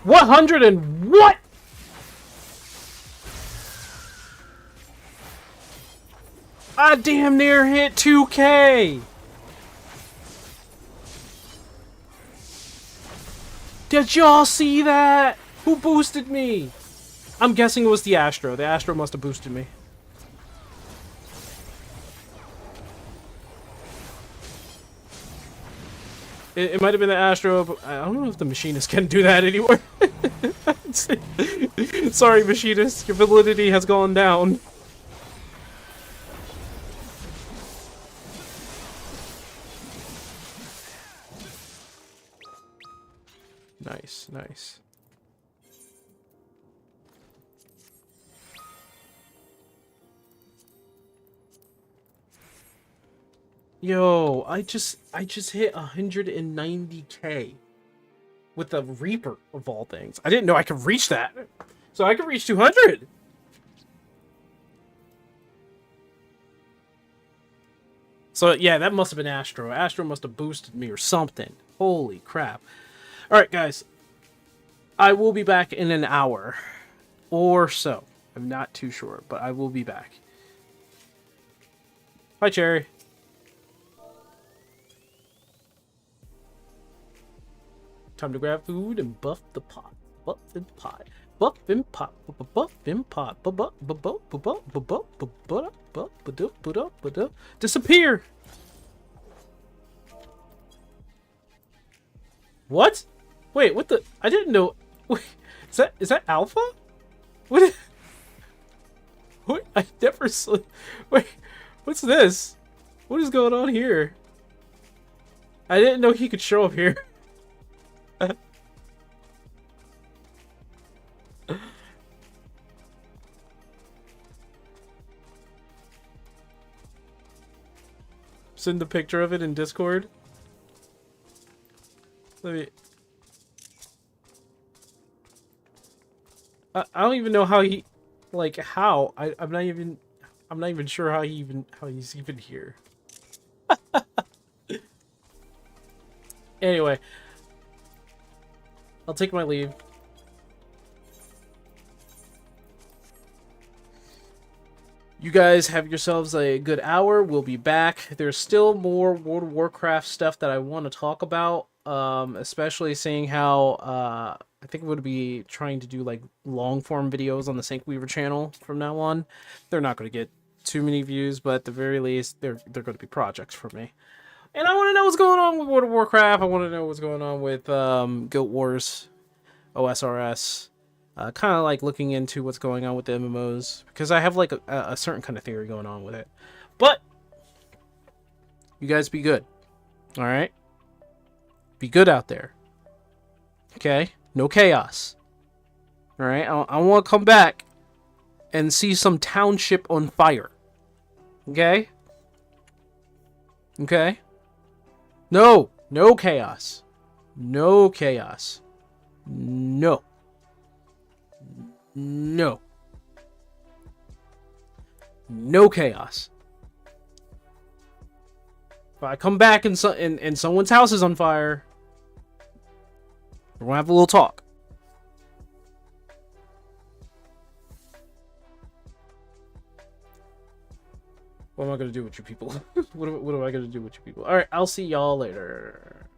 100 and what? I damn near hit 2K. Did y'all see that? Who boosted me? I'm guessing it was the Astro. The Astro must have boosted me. It might have been the Astro, but I don't know if the Machinist can do that anymore. Sorry, Machinist. Your validity has gone down. Nice, nice. Yo, I just hit 190K with the Reaper of all things. I didn't know I could reach that. So I could reach 200. So yeah, that must have been Astro. Astro must have boosted me or something. Holy crap. All right, guys. I will be back in an hour or so. I'm not too sure, but I will be back. Bye, Cherry. Time to grab food and buff the pot. Buff and pot. Buff and pot. Buff and pot. Disappear! What? Wait, what the? I didn't know. Wait, is that Alpha? What? What? I never saw. Wait, what's this? What is going on here? I didn't know he could show up here. Send the picture of it in Discord. Let me. I don't even know how he, like how I'm not even sure how he's even here. Anyway, I'll take my leave. You guys have yourselves a good hour. We'll be back. There's still more World of Warcraft stuff that I want to talk about, especially seeing how I think we're going to be trying to do like long form videos on the Sank Weaver channel from now on. They're not going to get too many views, but at the very least, they're going to be projects for me. And I want to know what's going on with World of Warcraft. I want to know what's going on with Guild Wars, OSRS. Kind of like looking into what's going on with the MMOs, because I have like a certain kind of theory going on with it. But you guys be good. All right? Be good out there. Okay? No chaos. All right? I want to come back and see some township on fire. Okay? Okay? No chaos. No chaos. No. No. No chaos. If I come back and someone's house is on fire, we're gonna have a little talk. What am I gonna do with you people? What am I gonna do with you people? Alright, I'll see y'all later.